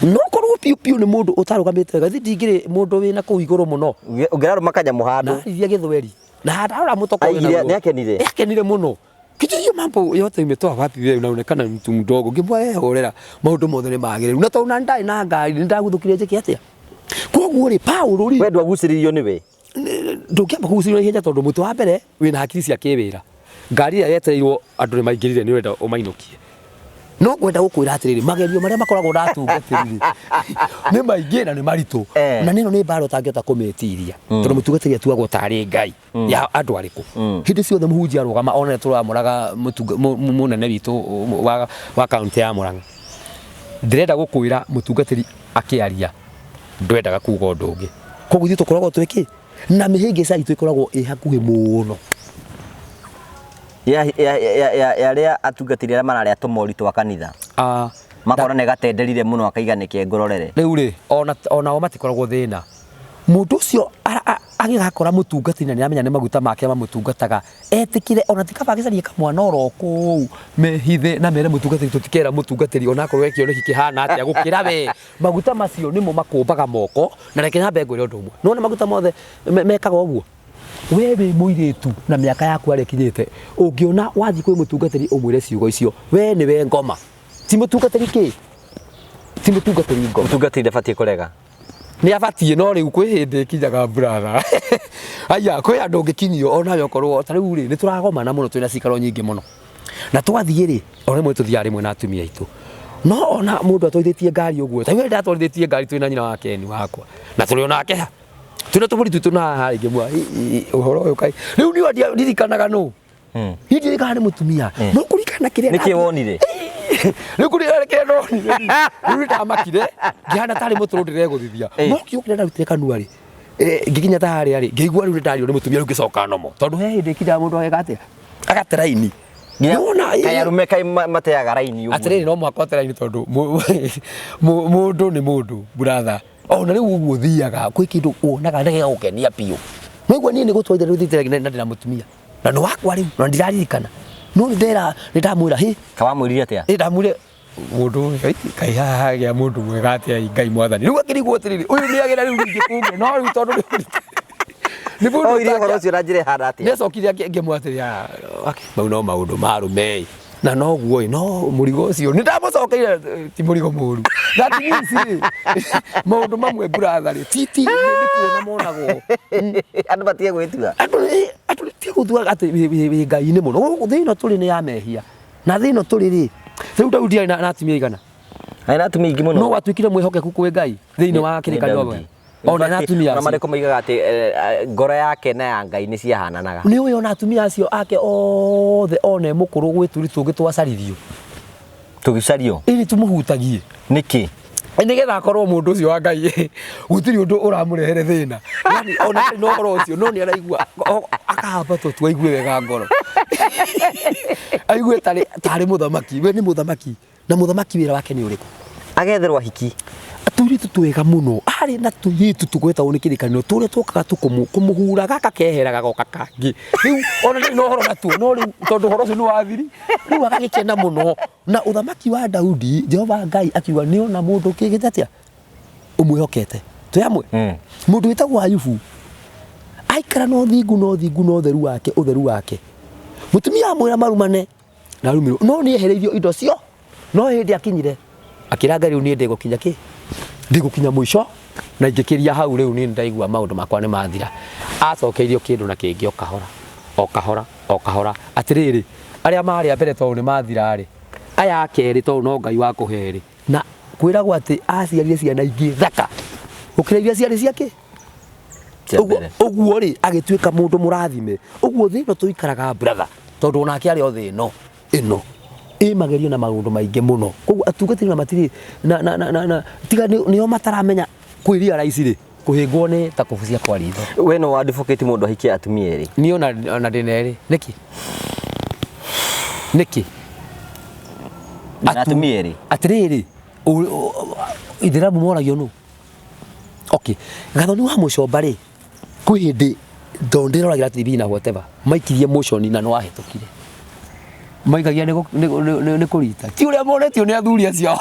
No korwo piu ni mundu utarugamite wega ndingiri mundu wina kuu iguru muno. Ungiraruma kanyamu handu. Na ithia githweri. Na hata mutoko wina. Ni akenire. Akenire muno. Kitu mambo yote imetoa wapi wewe unaonekana mtu mdogo. Ngimwa horera maundu mothe ni magire. Na to na ndai na ngari ndaguthukirie njiki atia. Koguo ri Paulo ri. We ndwaguciririo ni we. Ndukiamba kuguciririo ihenya tondu mutu wa mbere wina hakiri cia kiwira. Ngari ya yetereirwo andu ni maingirire ni wenda umainukie. No kwenda gukwira atiriri magerio maria makoragwo ndatungatiriri ni maingi na ni maritu na nino ni mbaro tangiota kumetiria tondu mutungatiri atuagwo tari ngai ya andu ariku hindi ciothe muhunjia arugama ona turamuraga munene witu wa kaunti ya Murang'a ndirenda gukwira mutungatiri akiaria ndwendaga kuga undu ungi koguo ithu tukoragwo twiki na mihingica itu ikoragwo hakuhi muno ya ria atungatiri aria mararia tumoritu wa kanitha makora ne gatenderire muno akaiganike ngororere riu ri ona o matikoragwo thina mundu ucio agigakora mutungatiri na niramenya ni maguta make mamutungataga etikire ona tikabagicaria kamwana oroku mehithe na mere mutungatiri tutikera mutungatiri ona korwo ekioneki kihana atia gukira we maguta macio nimo makumbaga moko na reke nyambe ngwire undu umwe no maguta mothe mekaga uguo wewe muiritu na miaka yaku arekinyite ungiona wathi kwi mutungatiri umwire ciugo icio we ni we ngoma ti mutungatiri ki ti mutungatiri ngoma mutungatiri ndabatie kurega ni abatie no riu kwi hindi kinyaga brother aya kwi andu ngikinyio ona yo korwo ta riu ri ni turagomana muno twina cikaro nyingi muno na twathie ri ona mwe tuthia rimwe na atumia itu no ona mundu atwaithitie ngari uguo ta we ndatwarithitie ngari twina nyina wake ni wakwa na turi onake ha tuna tuburi tuna hari ngemwa uhoro uyu kai riu ni wadia ndirikanaga no hindi kana mutumia no kurikana kiria niki wonire riu kurikana kiria no riu ndamakire ngihana tari muturundire guthithia no kiukire na rutire kanua ri ngikinya ta hari ari ngigua riu ndario ni mutumia riu ngicoka nomo tondu he hindi kija mundu agate agateraini nona kayarume kai mateaga raini uguo atiriri no mwaka ateraini tondu mundu ni mundu brother ona riu uguo thiaga kwi kindu wonaga ndege gukenia piu noigua nie ni gutwaitha riu thitire na ndina mutumia na no wakwa riu na ndiraririkana no ndera ndamwira hi kawamwirire atia ndamwire mundu kai haha gia mundu mwega atia ngai mwathani riu akirigwo atiriri uyu ni agira riu ringi kunge no riu tondu ni mundu o irio horo ucio ranjire hana atia necokire ngimwatiria mau no maundu marume na no guo no murigo ucio ni ndamucokeire ti murigo muru that means maundu mamwe brother ri titi ni kuona monago andu batie gwitua andu tie gutua ati ngai ni muno thino turi ni ya mehia na thino turi ri riu Daudi na atumia igana aina atumia ingi muno no watuikire mwihokeku kwi ngai thino wa kirikanio we ona na atumia na mareko maigaga ati ngoro yake na ya ngai ni ciahananaga ni uyo na atumia acio ake othe one mukuru gwituri tungi twacarithio tugicario ili tumuhutagie niki nigetha akorwo mundu ucio wa ngai gutiri undu uramurehere thina yani ona no goro ucio no ni araigua akahamba to twaigue wega ngoro aigue tari muthamaki we ni muthamaki na muthamaki wira wake ni uriku agetherwa hiki turitu twega muno ari na turitu tugwetagwo ni kirikanio turia twokaga tukumuhura gaka keheraga goka kangi riu ona no horo natuo no riu tondu horo ucio ni wathiri riu agagikena muno na uthamaki wa Daudi Jehova Ngai akiuga ni ona mundu kigitatia umwihokete tuyamwe mundu witagwo Ayubu aikara no thingu no utheru wake mutumia amwira marumane na rumiro no ni ehereirio indo cio no hindi akinyire akiranga riu ni ndigukinya ki ndigukinya mwisho na ingikiria hau riu ni ndaigua maundu makwa ni mathira acokeirio kindu na kingi okahora atiriri aria mari mbere to ni mathira ri aya akeri to no ngai wa kuheri na kwiragwo ati aciarire ciana ingi thaka ukirevia ciari ciake uguo ri agituika mundu murathime uguo thino tuikaraga brother tondu onake ari o thino ino magerio na maundu maingi muno koguo atungatiri na matiri na tiga nio mataramenya kwiria raici ri kuhingwo ni ta kubucia kwa ritho we no advocate mundu ahikia atumia eri ni ona ndina eri niki atumia eri atiriri ithiramu moragio nu okay gathoni wa mucomba ri kwi hindi ndondiroragira TV na whatever maikirie motion na no ahetukire maikagia ni kurita ti uria monetio ni athuri acio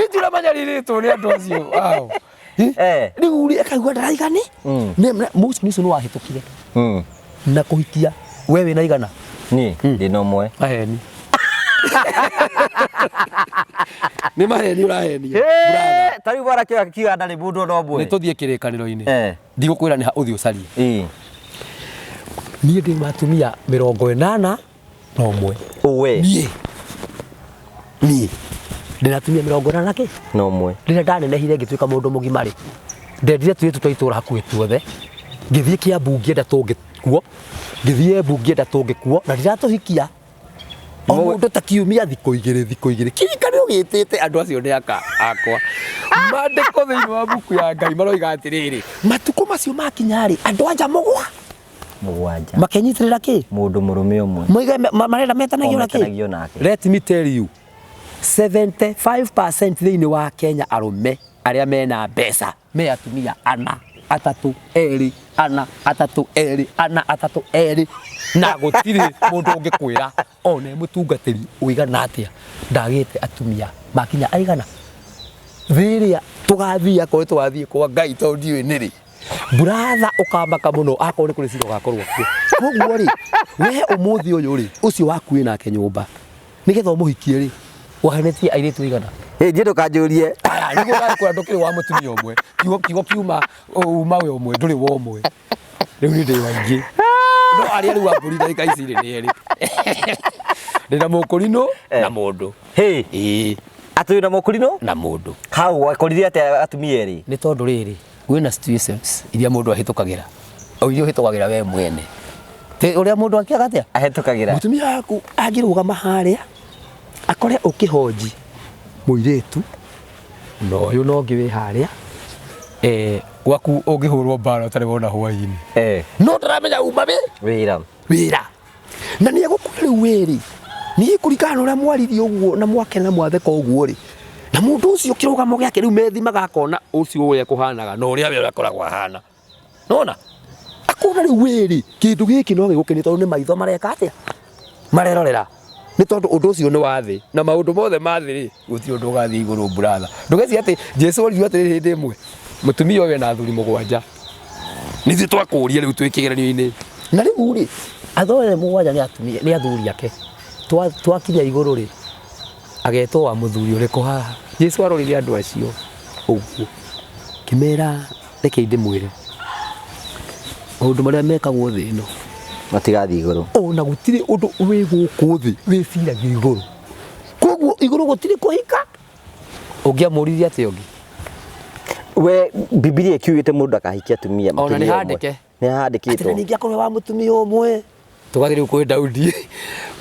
itira manyaririto ni andu acio wao riu uri akaigua ndaraigani motion icio no ahetukire na kuhikia wewe na igana ni ndino mwe aheni ni maheni uraheni brother tari bora kiwa ndari mundu no mwe ni tuthie kirikaniro-ini ndigukwira ni ha uthi ucarie niĩ ndĩ matumia 80 na ũmwe uwe niĩ ndĩna atumia 80 na kĩ na ũmwe rĩrĩa ndanenehire ngĩtuĩka mũndũ mũgima rĩ ndendire tũirĩtu twa itũũra hakuhĩ tuothe ngĩthiĩ Kĩambu ngĩenda tũngĩkuo ngĩthiĩ Embu ngĩenda tũngĩkuo na ndiratũhikia o mũndũ ta kiumia thikũ igĩrĩ kĩrĩkanĩro gĩtĩte andũ acio nĩ akwa mandĩko thĩinĩ wa buku ya Ngai maroiga atĩrĩrĩ matukũ macio makinya rĩ andũ anja mũgwanja makenyitirĩra kĩ mũndũ mũrũme ũmwe moiga marenda metanagio na kĩ let me tell you 75% thĩinĩ wa Kenya arũme arĩa mena mbeca me atumia ana atatu eri ana atatu eri ana atatu eri na gũtirĩ mũndũ ũngĩkwĩra one mũtungatĩri ũigana atĩa ndagĩte atumia makinya aigana thĩrĩa tũgathiĩ akorwo tũgathiĩ kwa Ngai tondũ ndiũĩ nĩrĩ brother ũkambaka mũno akorwo nĩ kũrĩ cira ũgakorwo kuo koguo rĩ we ũmũthĩ ũyũ rĩ ũcio waku wĩnake nyũmba nĩgetha ũmũhikie rĩ wahenetie airĩtu igana nje ndũkanjũrie nĩguo ndakũra ndũkĩrĩ wa mũtumia ũmwe kiugo kiuma uma we ũmwe ndũrĩ wa ũmwe rĩu nĩ ndĩ waingĩ no arĩa rĩu ambũri ndagĩka ici nĩ erĩ ndĩna mũkũrinũ na mũndũ atũrĩ na mũkũrinũ na mũndũ hau wakorire atĩa atumia erĩ nĩ tondũ rĩrĩ gwĩna situations iria mũndũ ahĩtũkagĩra o iria ũhĩtũkagĩra we mwene te ũrĩa mũndũ akiaga atĩa ahĩtũkagĩra mũtumia waku angĩrũgama harĩa akore ũkĩhonji mũirĩtu no ũyũ no ũngĩ wĩ harĩa gwaku ũngĩhũrwo mbara ũtarĩ wona hwaĩ-inĩ no ndaramenya uma wĩra na nĩ egũkwĩra rĩu wĩrĩ niĩ kũringana na ũrĩa mwaririe ũguo na mwakena mwatheka ũguo rĩ na mũndũ ũcio kĩrũgamo gĩake rĩu methimaga akona ũcio ũrĩa kũhanaga na ũrĩa we akoragwo ahana nona akona rĩu wĩrĩ kĩndũ gĩkĩ no gĩgũkenia tondũ nĩ maitho mareka atĩa marerorera nĩ tondũ ũndũ ũcio nĩ wa thĩ na maũndũ mothe ma thĩ rĩ gũtirĩ ũndũ ũgathiĩ igũrũ brother ndũgeci atĩ Jesũ oririo atĩrĩrĩ hĩndĩ ĩmwe mũtumia ũyũ ena athuri mũgwanja nĩthuĩ twakũũria rĩu twĩ kĩgeranio-inĩ na rĩu rĩ athoe mũgwanja nĩ athuri ake twakinya igũrũ rĩ agetwo wa mũthuri ũrĩkũ haha Jesũ arorire andũ acio ũguo kĩmera reke ndĩmwĩre maũndũ marĩa mekagwo thĩ ĩno matigathiĩ igũrũ ona gũtirĩ ũndũ wĩ gũkũ thĩ wĩciragia igũrũ koguo igũrũ gũtirĩ kũhika ũngĩamũririe atĩ ũngĩ we Biblia ĩkiugĩte mũndũ ndakahikie atumia ona nĩ handĩke nĩhandĩkĩtwo ningĩ akorwo wa mũtumia ũmwe tũgathiĩ rĩu kwĩ Daudi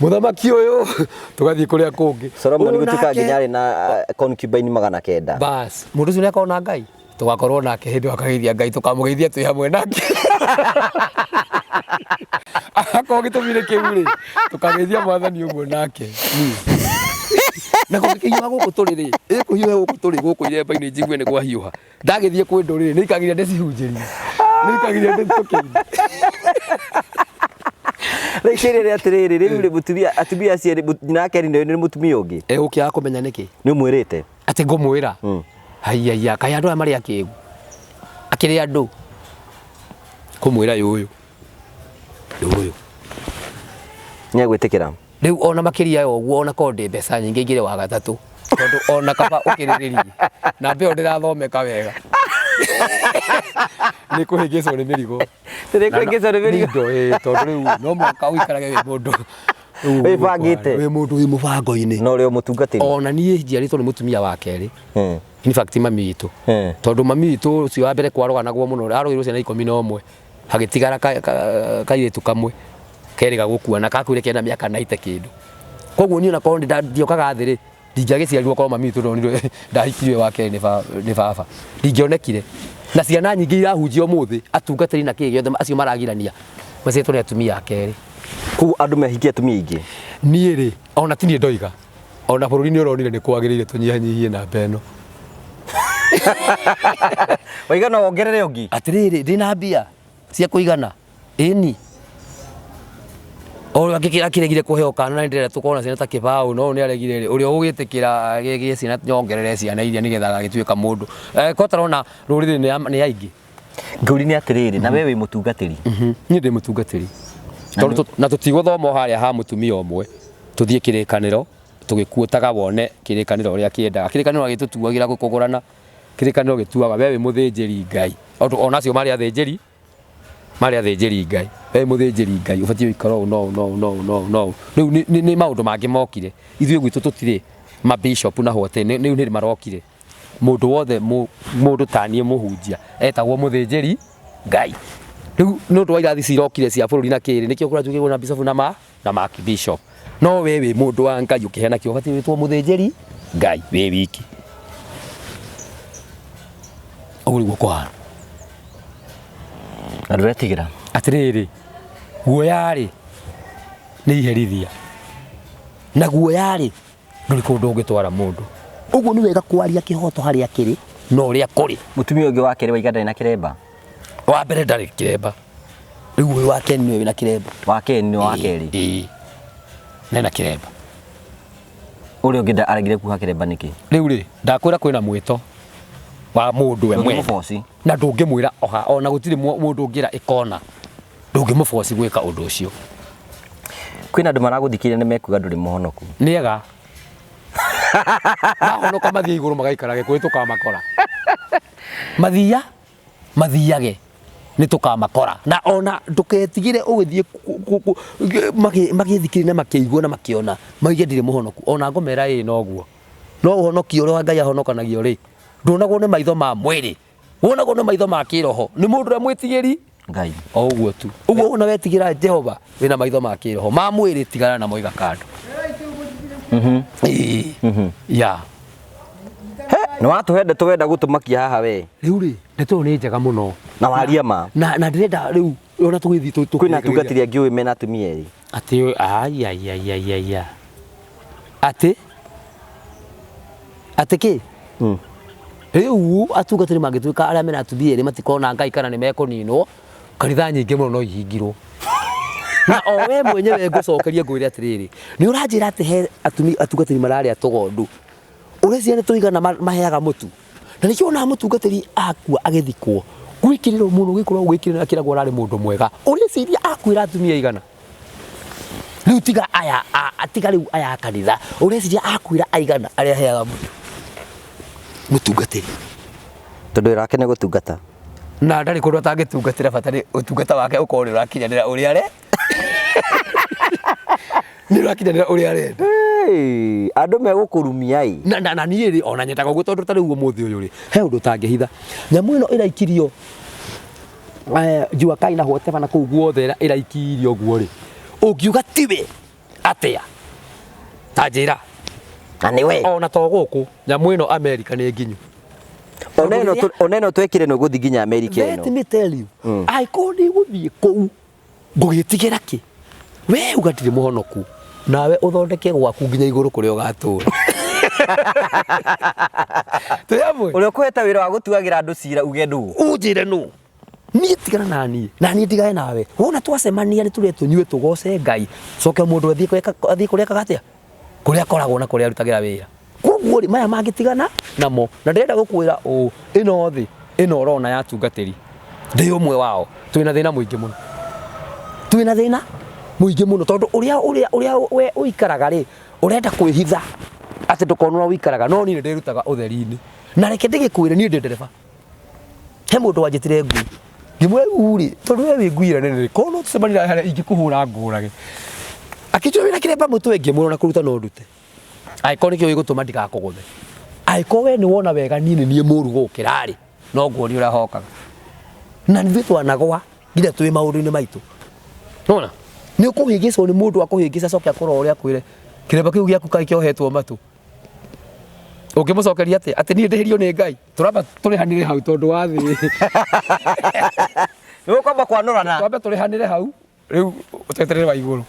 mũthamaki ũyũ tũgathiĩ kũrĩa kũngĩ Solomon gũtuĩka nginya arĩ na concubine 900 bas mũndũ ũcio nĩakorwo Ngai tũgakorwo nake hĩndĩ wakageithia Ngai tũkamũgeithia twĩ hamwe nake akorwo gĩtũmi-inĩ kĩu rĩ tũkageithia mwathani ũguo nake na kũhiũha gũkũ tũrĩ rĩ kũhiũha gũkũ tũrĩ gũkũ iremba-inĩ njigue nĩ kwahiũha ndagĩthiĩ kwĩ ndũrĩrĩ nĩ ikagiria ndĩcihunjĩrie nĩ ikagiria ndĩcitũkĩrie rĩciria atĩrĩrĩ rĩu rĩ mũtumia atumia acio nake nĩ mũtumia ũngĩ ũkĩaga kũmenya nĩkĩ nĩ mwĩrĩte atĩ ngũmwĩra haiya kaĩ andũ aya marĩ akĩĩgu akĩrĩ andũ kũmwĩra yũyũ nĩegwĩtĩkĩra rĩu ona makĩria ya ũguo ona korwo ndĩ mbeca nyingĩ ingĩrĩ wa gatatũ tondũ ona kaba ũkĩrĩrĩrie na mbeo ndĩrathomeka wega nĩ kũhĩngĩcwo nĩ mĩrigo tondũ rĩu no mũhaka ũikarage wĩ mũndũ wĩbangĩte wĩ mũndũ wĩ mũbango-inĩ na ũrĩa mũtungatĩri ona niĩ njiarĩtwo nĩ mũtumia wa kerĩ in fact mami witũ tondũ mami witũ ũcio wa mbere kwarũganagwo mũno arũgĩrwo ciana 11 hagĩtigara kairĩtu kamwe kerĩ gagũkua na kakuire kena mĩaka 90 kĩndũ koguo niĩ ona korwo ndiokaga thĩ rĩ ndingĩagĩciarirwo korwo mami witũ ndonirwo ndahikirio wake nĩ baba ndingĩonekire na ciana nyingĩ irahunjia ũmũthĩ atungatĩri na kĩĩ gĩothe acio maragirania macetwo nĩ atumia a kerĩ kũu andũ mehikie atumia aingĩ niĩ rĩ ona ti niĩ ndoiga ona bũrũri-inĩ ũronire nĩ kwagĩrĩire tũnyihanyihie namba ĩno waiga no wongerere ũngĩ atĩrĩrĩ ndĩna mbia cia kũigana ĩni o akĩregire kũheo kana na ndĩrenda tũkorwo na ciana ta kĩbaũ no nĩ aregire rĩ ũrĩa ũgĩtĩkĩra gĩgĩ ciana nyongerere ciana iria nĩgetha agĩtuĩka mũndũ ko tarona rũrĩrĩ nĩ aingĩ ngũri nĩ atĩrĩrĩ na we wĩ mũtungatĩri niĩ ndĩ mũtungatĩri na tũtigũthoma harĩa ha mũtumia ũmwe tũthiĩ kĩrĩkanĩro tũgĩkuotaga wone kĩrĩkanĩro ũrĩa kĩendaga kĩrĩkanĩro agĩtũtuagĩra gũkũgũrana kĩrĩkanĩro gĩtuaga we wĩ mũthĩnjĩri Ngai onacio marĩ athĩnjĩri Ngai we mũthĩnjĩri Ngai ũbatiĩ gũikara no rĩu nĩ maũndũ mangĩ mokire ithuĩ gwitũ tũtirĩ mabishop na hote nĩu nĩ marokire mũndũ wothe mũndũ taniĩ mũhunjia etagwo mũthĩnjĩri Ngai rĩu nĩ ũndũ wa irathi cirokire cia bũrũri na kĩrĩ nĩkĩo kũrĩa tũkĩgwo na bishop na mark bishop no we wĩ mũndũ wa Ngai ũkĩheana kĩo ũbatiĩ wĩtwo mũthĩnjĩri Ngai wĩ wiki ũguo nĩguo kũhana na ndũretigĩra atĩrĩrĩ guoya rĩ nĩ iherithia na guoya rĩ ndũrĩ kũndũ ũngĩtwara mũndũ ũguo nĩ wega kwaria kĩhoto harĩa kĩrĩ no ũrĩa kũrĩ mũtumia ũngĩ wa kerĩ waiga ndarĩ na kĩremba wa mbere ndarĩ kĩremba rĩu ũyũ wa kerĩ nĩwe wĩna kĩremba wa kerĩ nĩ wa kerĩ nena kĩremba ũrĩa ũngĩ aregire kuha kĩremba nĩkĩ rĩu rĩ ndakwĩra kwĩna mwĩto wa mũndũ we mwene na ndũngĩmwĩra ona gũtirĩ mũndũ ũngĩra ĩkona ndũngĩmũboci gwĩka ũndũ ũcio kwĩna andũ maragũthikĩrĩria nĩ mekuga ndũrĩ mũhonoku nĩega mahonoka mathiĩ igũrũ magaikarage kũrĩ tũkamakora mathiage nĩ tũkamakora na ona ndũketigĩre ũgĩthiĩ magĩthikĩrĩria na makĩigua na makĩona maige ndirĩ mũhonoku ona ngomera noguo no ũhonokio ũrĩa Ngai ahonokanagio rĩ ndonagwo nĩ maitho ma mwĩrĩ wonagwo nĩ maitho ma kĩroho nĩ mũndũ ũrĩa mwĩtigĩri Ngai o ũguo tu ũguo ona wetigĩra Jehova wĩna maitho ma kĩroho ma mwĩrĩ tigana na moiga kando ya nĩ watũhende tũwenda gũtũmakia haha we rĩu rĩ ndeto nĩ njega mũno na waria ma na ndĩrenda rĩu ona tũgĩthiĩ kwĩna atungatĩri angĩ ũĩ mena atumia erĩ atĩ ayayayaya atĩ kĩ rĩu atungatĩri mangĩtuĩka arĩa mena atumia erĩ matikona Ngai kana nĩ mekũninwo kanitha nyingĩ mũno no ihingirwo na o we mwenyewe ngũcokeria ngwĩre atĩrĩrĩ nĩ ũranjĩra atĩ he atungatĩri mararĩa tũgondu ũreciria nĩ tũigana maheaga mũtu na nĩkĩo ona mũtungatĩri akua agĩthikwo gwĩkĩrĩrwo mũno gĩkorwo gwĩkĩrĩra kĩragwo ararĩ mũndũ mwega ũreciria akuĩra atumia igana rĩu tiga rĩu aya kanitha ũreciria akuĩra aigana arĩa aheaga mũtungatĩri tondũ wĩra nĩ gũtungata na ndarĩ kũndũ atangĩtungatĩra bata nĩ ũtungata wake ũkorwo nĩ ũrakinyanĩra ũrĩa nĩ ũrakinyanĩra ũrĩa arenda andũ megũkũrumia na niĩ rĩ ona nyendaga ũguo tondũ tarĩu ũmũthĩ ũyũ rĩ he ũndũ ũtangĩhitha nyamũ ĩno ĩraikirio Jua Kali na whatever na kũu guothe ĩraikirio ũguo rĩ ũngiuga tiwe atĩa ta njĩra na nĩ we ona to gũkũ nyamũ ĩno America nĩ nginyu ona ĩno twekire nĩ gũthiĩ nginya America ĩno let me tell you angĩkorwo nĩ gũthiĩ kũu ngũgĩtigĩra kĩ we uga ndirĩ mũhonoku nawe ũthondeke gwaku nginya igũrũ kũrĩa ũgatũra ũrĩa ũkũheta wĩra wa gũtuagĩra andũ cira uge ndũ unjĩre nũ niĩ tigana na niĩ ndigane nawe wona twacemania nĩ tũrĩa tũnyue tũgoce Ngai coke mũndũ athiĩ kũrĩa kagatia kũrĩa akoragwo na kũrĩa arutagĩra wĩra koguo rĩ maya mangĩtigana namo na ndĩrenda gũkwĩra ĩno thĩ ĩno ũrona ya atungatĩri ndĩ ũmwe wao twĩna thĩna mũingĩ mũno tondũ ũrĩa we ũikaraga rĩ ũrenda kwĩhitha atĩ ndũkonwo ũikaraga no niĩ ndĩrutaga ũtheri-inĩ na reke ndĩgĩkwĩre niĩ ndĩ ndereba he mũndũ wanjĩtire ngui ngĩmwĩra rĩ tondũ we wĩ ngui nene korwo no tũcemanire harĩa ingĩkũhũra ngũrage akĩnjũra wĩna kĩremba mũtwe ngĩmwĩra na kũruta no ndute angĩkorwo nĩkĩo gĩgũtũma ndigakũgũthe angĩkorwo we nĩ wona wega niĩ mũru gũkĩra rĩ no nguonia ũrĩa hokaga na nithuĩ twanagwa nginya twĩ maũndũ-inĩ maitũ nona nĩ ũkũhĩngĩcwo nĩ mũndũ akũhĩngĩca coke akorwo ũrĩa akwĩre kiremba kiu giaku kai kiohetwo matu ukimucokeria ati ni ndihirio ni Ngai turamba turihanire hau tondu wa thi Niwe kwamba kwanurana. Twambe turihanire hau riu uteterere wa iguru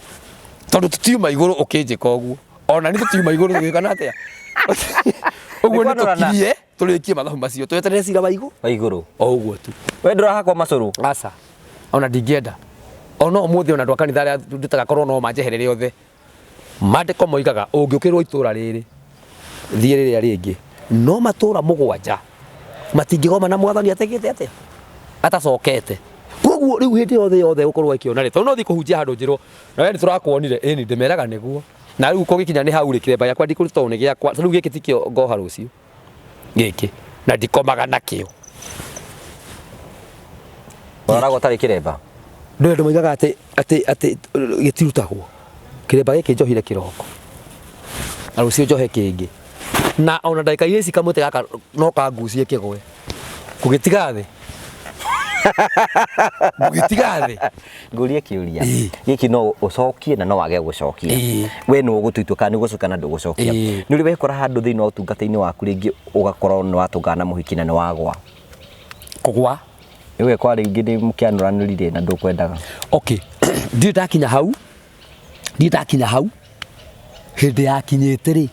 tondu tutiuma iguru ukinjika uguo ona ni tutiuma iguru tugikana atia uguo ni tukirie turikie mathabu macio tweterere cira wa iguru o uguo tu We ndurahakwa macuru asa ona ndingienda ona umuthi ona ndwa kanitha ria ndutaga korwo no manjeherere othe mandiko moigaga ungiukirwo itura riri thie riria ringi no matura mugwanja matingigoma na mwathani ategete atia atacokete koguo riu hindi yothe ukorwo ikiona ri tondu no thi kuhunjia handu njiro na we ni turakuonire ni ndimeraga niguo na riu kugikinya ni hau ri kiremba yakwa ndikuruta ni giakwa riu giki tikio ngoha rucio giki na ndikomaga nakio Warago tari kiremba ndio moigaga ati gitirutagwo kiremba giki njohire kiroko na rucio njohe kingi na ona ndagika ici kamute gaka no kangucie kigwe kugitiga thi kugitiga thi ngurie kiuria giki no ucokie na no wage gucokia we no gutuituka ni gucoka na ndugucokia ni uri wekora handu thiini wa utungata-ini waku ringi ugakorwo ni watungana na muhiki na ni wagwa kugwa iwe kwa ringi ni mukianuranirire na ndukwendaga okay ndi ndakinya hau hindi yakinyite ri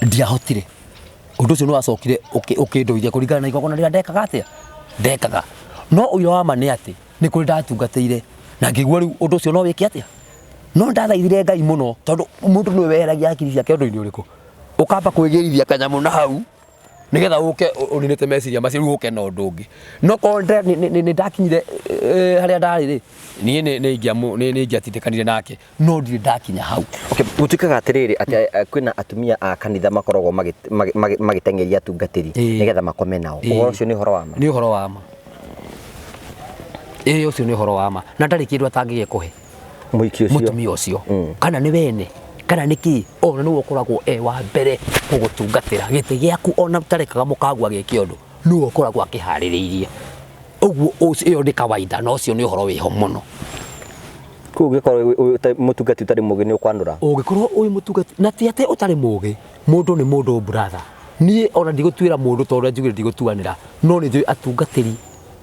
ndiahotire undu ucio no acokire ukindũithia kuringana na igogona rĩrĩa ndekaga atia ndekaga no uyo wa ma nĩ ati nĩ kũrĩ ndatungatĩire na ngĩigua rĩu ũndũ ũcio no wĩke atia no ndathaithire Ngai mũno tondũ mũndũ nĩwe weheragia hakiri ciake ũndũ-inĩ ũrĩkũ ũkamba kwĩgĩrithia kanyamũ na hau nigetha uke uninete meciria macio rĩu ũke na ũndũ ũngĩ no korwo nĩ ndakinyire harĩa ndarĩ rĩ niĩ ingĩatindĩkanire nake no ndirĩ ndakinya hau okay gutikaga atiriri ati kwina atumia a kanitha makoragwo magitengeria atungatĩri nigetha makome nao ũhoro ũcio nĩ ũhoro wa ma nĩ ũhoro wa ma ũcio nĩ ũhoro wa ma na ndarĩ kĩndũ atangĩge kũhe mũhiki ũcio mũtumia ũcio kana nĩ wene kana niki ona nĩwe ũkoragwo wa mbere gũgũtungatĩra gĩtĩ gĩaku ona ũtarekaga mũkagwa gĩke ũndũ nĩwe ũkoragwo akĩharĩrĩirie ũguo ũcio nĩ kawaida no ũcio nĩ ũhoro wĩho mũno kũu ũngĩkorwo mũtungati ũtarĩ mũũgĩ nĩ ũkwandũra ũngĩkorwo ũyũ mũtungati na ti atĩ ũtarĩ mũũgĩ mũndũ nĩ mũndũ brother niĩ ona ndigũtuĩra mũndũ tondũ njugire ndigũtuanĩra no nĩ njũĩ atungatĩri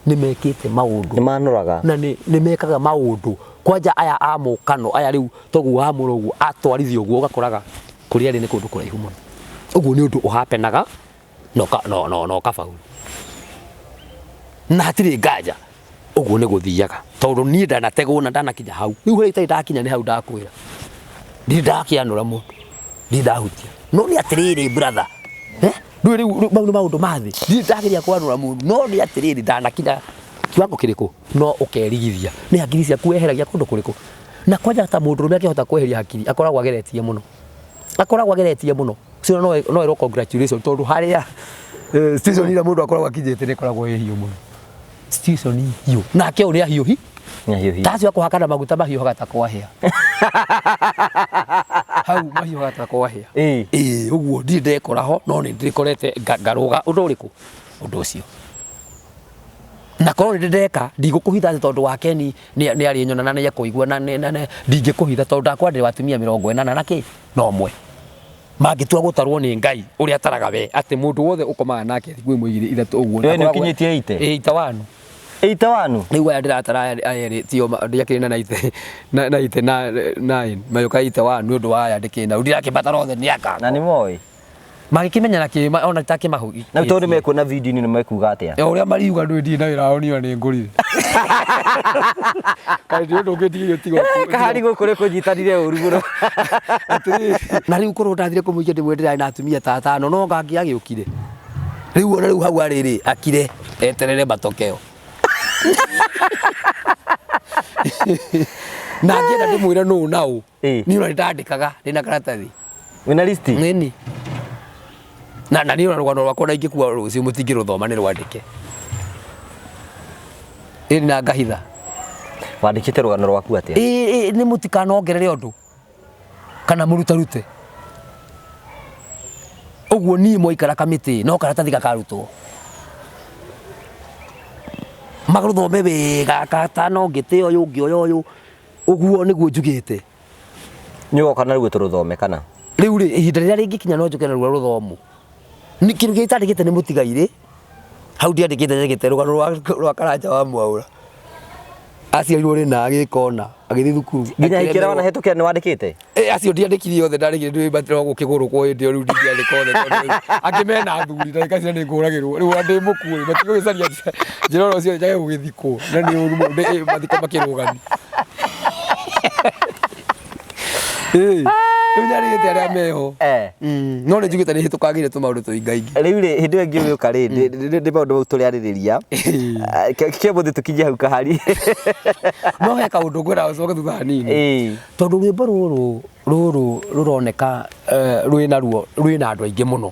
nĩ mekĩte maũndũ nĩ manũraga na nĩ mekaga maũndũ kwanja aya a mũkano aya rĩu toguo wa mũrũguo atwarithio ũguo ũgakoraga kũrĩa arĩ nĩ kũndũ kũraihu mũno ũguo nĩ ũndũ ũhapenaga na ũkabaũ na hatirĩ nganja ũguo nĩ gũthiaga tondũ niĩ ndanategwo na ndanakinya hau rĩu harĩa itarĩ ndakinya nĩ hau ndakwĩra ndirĩ ndakĩanũra mũndũ ndirĩ ndahutia no nĩ atĩrĩrĩ brother rĩu mau nĩ maũndũ ma thĩ ndirĩ ndageria kwanũra mũndũ no nĩ atĩrĩrĩ ndanakinya kiwango kĩrĩkũ no ũkerigithia nĩ hakiri ciaku weheragia kũndũ kũrĩkũ na kwanja ta mũndũ ũrĩa akĩhota kweheria hakiri akoragwo ageretie mũno ũcio no erwo congratulations tondũ harĩa station ĩrĩa mũndũ akoragwo akinyĩte nĩ ĩkoragwo ĩ hiũ mũno station hiũ nake ũrĩa hiũhi tacio akũhaka na maguta mahiũ hagata kwahĩa hau mahiũ hagata kwahĩa ũguo ndirĩ ndekora ho no nĩ ndĩkorete ngarũga ũndũ ũrĩkũ ũndũ ũcio na korwo nĩ ndeka ndigũkũhitha atĩ tondũ wake nĩ arĩ nyona na nĩ ekũigua na ndingĩkũhitha tondũ ndakwa ndĩ watumia 40 na kĩ no mwe mangĩtua gũtarwo nĩ Ngai ũrĩa ataraga we atĩ mũndũ wothe ũkomaga nake gwĩ mũigire ithatũ ũguo we nĩ ũkinyĩtie 81 rĩu aya ndĩratara erĩ tio ndiakĩrĩ na 9 mayũka 81 nĩ ũndũ wa aya ndĩkĩna ndirakĩbatara othe nĩ aka na nĩ moĩ magĩkĩmenya na kĩ ona itakĩmahugi na tondũ mekuona video-inĩ nĩ mekuga atĩa ũrĩa mariuga ndũĩ ndirĩ na wĩra wao niyo nĩ ngũrire kaĩ ndĩ ũndũ ũngĩtigĩrio tigo kahari gũkũ rĩ kũnyitanire ũru mũno na rĩu korwo ndathire kũmũikia ndĩmwendera na atumia ta 5 no ngangĩ agĩũkire rĩu ona rĩu hau arĩrĩ akire eterere matokeo na ngĩenda ndĩmwĩre nũũ na ũ niĩ ona nĩndandĩkaga ndĩna karatathi wĩna list nĩni na niĩ ona rũgano rwakwa na ingĩkua rũciũ mũtingĩrũthoma nĩ rwandĩke ĩni na ngahitha wandĩkĩte rũgano rwaku atĩa nĩ mũtikanongerere ũndũ kana mũrutarute ũguo niĩ mwaikara kamĩtĩ no karatathi gakarutwo magarũthome wega katano ngĩte ũyũ ũngĩ ũyũ ũguo nĩguo njugĩte Nĩ ũgoka na rũo tũrũthome kana rĩu rĩ ihinda rĩrĩa rĩngĩkinya no njoke na rũo rũthomo nĩ kĩndũ gĩa itandĩkĩte nĩ mũtigairĩ hau ndiandĩkĩte njagĩte rũgano rwa Karanja wa Mwaũra aciarirwo rĩ na agĩkona agĩthiĩ thukuru nginya ikĩra wana hetũkĩra nĩ wandĩkĩte acio ndiandĩkire othe ndarĩkire ndĩ batĩra gũkĩgũrũkwo hĩndĩ ĩyo rĩu ndiandĩka othe tondũ angĩmena thuri na ikacia nĩ ngũragĩrwo rĩu ndĩ mũkuũ matigũgĩcaria njĩra ũcio njage gũgĩthikwo na nĩ ũru mũndũ mathiko makĩrũgani rĩu nyarĩgĩte arĩa meho no nĩ njugĩte nĩ hĩtũkagĩire tũmaũndũ tũingaingĩ rĩu rĩ hĩndĩ ĩyo ngĩũka rĩ ndĩ maũndũ mau tũrĩarĩrĩria kĩambũthĩ tũkinye hau kahari no he kaũndũ ngwenda gũcoka thutha hanini tondũ rwĩmbo rũrũ rũroneka rwĩna andũ aingĩ mũno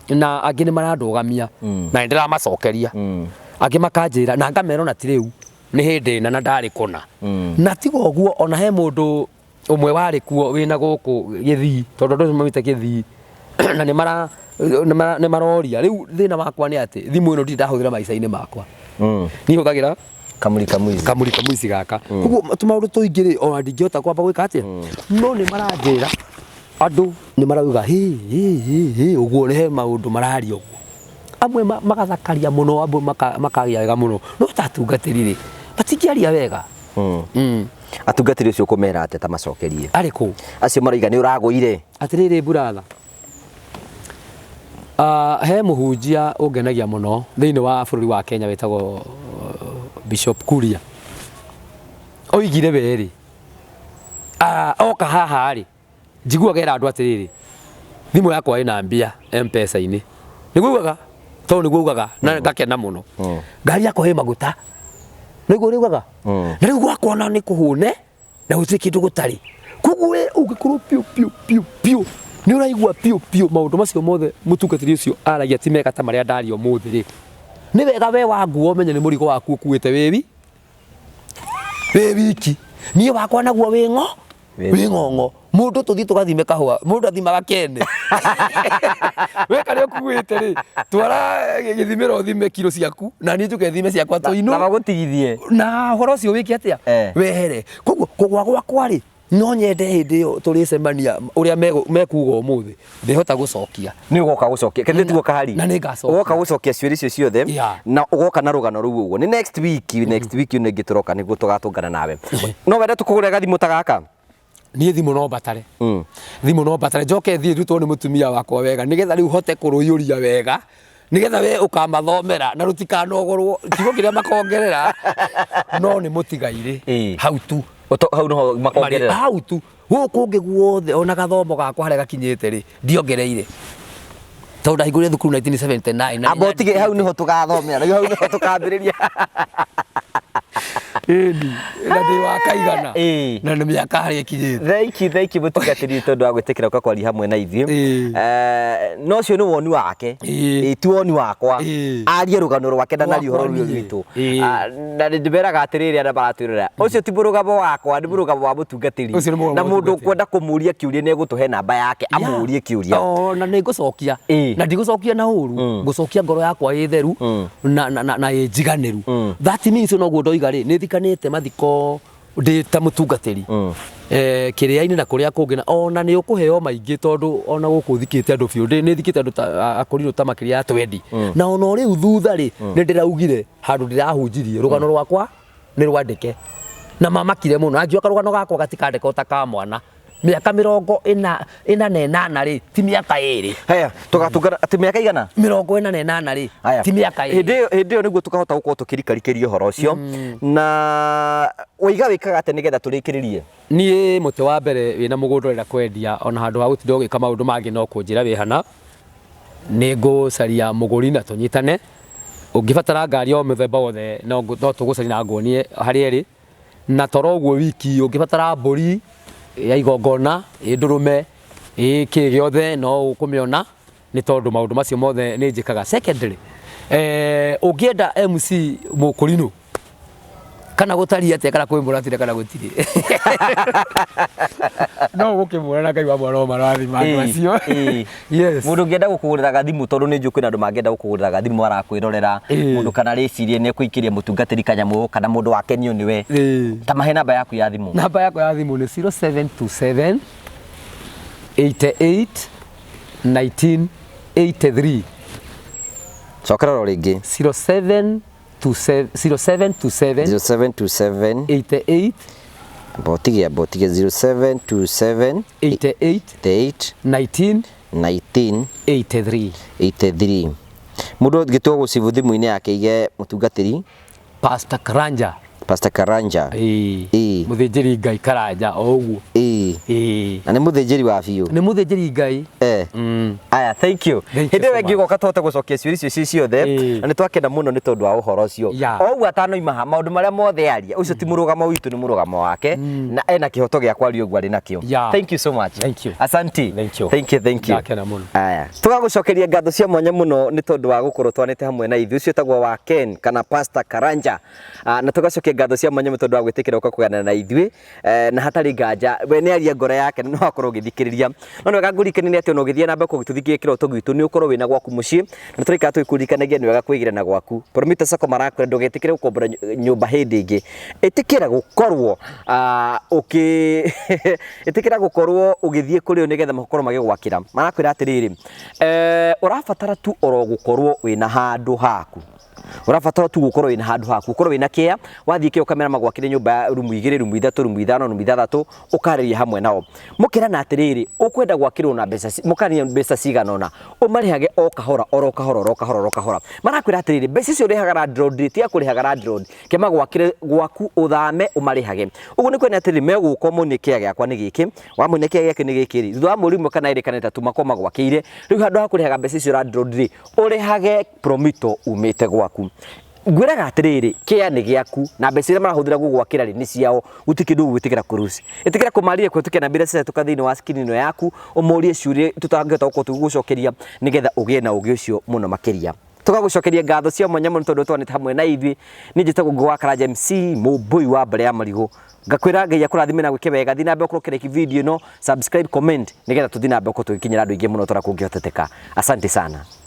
na angĩ nĩ marandũgamia na nĩndĩramacokeria angĩ makanjĩra na ngamera ona ti rĩu nĩ hĩndĩ na ndarĩ kũna na tiga ũguo ona he mũndũ ũmwe warĩ kuo wĩna gũkũ Gĩthii tondũ andũ mamĩte Gĩthii na nĩ maroria rĩu thĩna wakwa nĩ atĩ thimũ ĩno ndirĩ ndahũthĩra maica-inĩ makwa niĩ hũthagĩra kamuri kamwici gaka koguo tũmaũndũ tũingĩ rĩ ona ndingĩhota kwamba gwĩka atĩa no nĩ maranjĩra andũ nĩ marauga ũguo nĩ he maũndũ mararia ũguo amwe magathakaria mũno amwe makagĩa wega mũno no tatungatĩri rĩ matingĩaria wega atungatĩri ũcio kũmera atĩ ta macokerie arĩ kũ acio maroiga nĩ ũragũire atĩrĩrĩ buratha he mũhunjia ũngenagia mũno thĩinĩ wa bũrũri wa Kenya wĩtagwo Bishop Kuria oigire werĩ oka haha rĩ njiguaga era andũ atĩrĩrĩ thimũ yakwa ĩna mbia M-Pesa-inĩ nĩguaga tondũ nĩguaga na ngakena mũno ngari yakwa he maguta nĩguo rĩugaga na rĩu gwakona nĩ kũhũne na gũtirĩ kĩndũ gũtarĩ koguo ũngĩkorwo piũ nĩ ũraigua piũ maũndũ macio mothe mũtungatĩri ũcio aragia ti mega ta marĩa ndaria ũmũthĩ rĩ nĩ wega we wa nguo menye nĩ mũrigo waku ũkuĩte wĩ wiki niĩ wakwa naguo wĩ ng'ong'o mũndũ tũthiĩ tũgathime kahũa mũndũ athimaga kene we karĩa ũkuĩte rĩ twara gĩthimĩro ũthime kilo ciaku na niĩ njũke thime ciakwa tũinũ na magũtigithie na ũhoro ũcio wĩke atĩa wehere koguo kũgwa gwakwa rĩ no nyende hĩndĩ ĩyo tũrĩcemania ũrĩa mekuga ũmũthĩ ndĩhota gũcokia nĩ ũgoka gũcokia kende tiguo kahari na nĩ ngacokia ũgoka gũcokia ciũria icio ciothe na ũgoka na rũgano rũu ũguo nĩ next week nĩ ingĩ tũroka nĩguo tũgatũngana nawe no wende tũkũgũre gathimũ ta gaka niĩ thimũ no mbatare njoke thiĩ rutwo nĩ mũtumia wakwa wega nĩgetha rĩu hote kũrũiyũria wega nĩgetha we ũkamathomera na rũtikanogorwo kiugo kĩrĩa makongerera no nĩ mũtigairĩ hau tu hau no makongerera hau tu gũkũ ũngĩ guothe ona gathomo gakwa harĩa gakinyĩte rĩ ndiongereire tondũ ndahingũrire thukuru 1979 amba ũtige hau nĩho tũgathomera hau nĩho tũkambĩrĩria na ndĩ wa kaigana na nĩ mĩaka harĩa ĩkinyĩte thenki mũtungatĩri tondũ wa gwĩtĩkĩra ũka kwaria hamwe na ithuĩ no ũcio nĩ woni wake ti woni wakwa arie rũgano rwake ndanaria ũhoro rũu rwitũ na ndĩmeraga atĩrĩrĩ arĩa maratwĩrora ũcio ti mũrũgamo wakwa nĩ mũrũgamo wa mũtungatĩri na mũndũ ũkwenda kũmũria kĩũria nĩ egũtũhe namba yake amũrie kĩũria na nĩ ngũcokia na ndigũcokia na ũru ngũcokia ngoro yakwa ĩ theru na ĩ njiganĩru that means noguo ndoiga rĩ nĩ thikanĩte mathiko ndĩ ta mũtungatĩri kĩrĩa-inĩ na kũrĩa kũngĩ na ona nĩ ũkũheo maingĩ tondũ ona gũkũ thikĩte andũ biũ nĩ thikĩte andũ akorirwo ta makĩria ya 20 na ona rĩu thutha rĩ nĩ ndĩraugire handũ ndĩrahunjirie rũgano rwakwa nĩ rwandĩke na mamakire mũno anjũka rũgano gakwa gatikandĩka ta ka mwana mĩaka 48 rĩ ti mĩaka 2 haya tũgatungana atĩ mĩaka igana 48 rĩ ti mĩaka 2 hĩndĩ ĩyo nĩguo tũkahota gũkorwo tũkĩrikarikĩria ũhoro ũcio na ũiga wĩkaga atĩ nĩgetha tũrĩkĩrĩrie niĩ mũtĩ wa mbere wĩna mũgũnda ũrenda kwendia ona handũ ha gũtinda ũgĩka maũndũ mangĩ no kũnjĩra wĩ hana nĩ ngũcaria mũgũri na tũnyitane ũngĩbatara ngari o mũthemba wothe no tũgũcaria na nguonie harĩa ĩrĩ na toro ũguo wiki ũngĩbatara mbũri ya igongona ndũrũme kĩ gĩothe no ũkũmĩona nĩ tondũ maũndũ macio mothe nĩ njĩkaga secondary ũngĩenda MC mũkũrinũ kana gutari atia kana kwi muratire kana gutiri no gukimura na Ngai wa mwana marathi mandu acio yes mundu ngenda gukugurira gathimu tondu ni njukwi na andu mangenda gukugurira gathimu arakwirorera mundu kana ricirie ni kuikiria mutungatiri kanyamu kana mundu wakenio niwe ta mahe namba yaku ya thimu. Namba yakwa ya thimu ni 0727 88 1983 cokera ro ringi 0727 88 botigia 0727 88 1983 mundu gitwo gucibu thimu-ini yake ige mutungatiri Pastor Karanja muthinjiri Ngai Karanja o uguo na ni muthinjiri wa biu ni muthinjiri Ngai aya thank you hindi wengi goka tote gucokia ciuri icio ciothe na ni twakenda muno ni tondu wa uhoro ucio o uguo atano imaha maundu maria mothe aria ucio ti murugamo witu ni murugamo wake na ena kihoto gia kwaria uguo ari nakio. Thank you so much. Asanti. Thank you aya tugagucokeria ngatho cia mwanya muno ni tondu wa gukorwo twanite hamwe na ithu ucio tagwo wa Ken kana Pastor Karanja na tugacokia ngatho cia mwanya tondu wa gwitikira uka kugana na ithui na hatari nganja we ni aria ngoro yake no akorwo githikiriria no wega ngurikani ni ati no githie namba kugituthikia kiroto gitu ni ukorwo wina gwaku mucii na turika twikurikanagia ni wega kwigira na gwaku Promita Sacco marakwira ndugetikire gukombora nyumba hindi ingi itikira gukorwo itikira gukorwo ugithie kuri nigetha makorwo magigwakira marakwira atiriri urabatara tu oro gukorwo wina handu haku urabatara tu gukorwo wina handu haku gukorwo wina kia wathie kio kamera magwakire nyumba rumu 2 rumu 3 rumu 5 rumu 6 ukariria hamwe nao mukira na atiriri ukwenda gwakirwo na mbeca mukania mbeca ciganona umarihage o kahora marakwira atiriri mbeca cio rihaga landlord ti akurihaga landlord kema gwakire gwaku uthame umarihage ugu ni kwena atiriri meguko munike giakwa ni giki wa munike giake ni gikiri thutha wa murimu kana iri kana tatu makoma gwakire riu handu hakurihaga mbeca cio landlord urihage Promito umite gwaku ngwiraga atiriri kia ni giaku na mbeca iria marahuthira gugwakira ri ni ciao gutikindu gwitikira kurusi itikira kumaria kwetukena na mbira cia tukathini wa skini no yaku umurie ciurie tutangeta uko tugucokeria nigetha ugie na ugi ucio muno makiria tugagucokeria ngatho cia mwanya muno tondu twanite hamwe na ithui ni njitagwo Ngwa Karanja MC Mubui wa Mbale ya Marigu ngakwira Ngai akurathime gwike wega thina mbe kurokera ki video no subscribe comment nigetha tuthina mbe ko tugikinyira andu ingi muno tora kungihoteteka. Asante sana.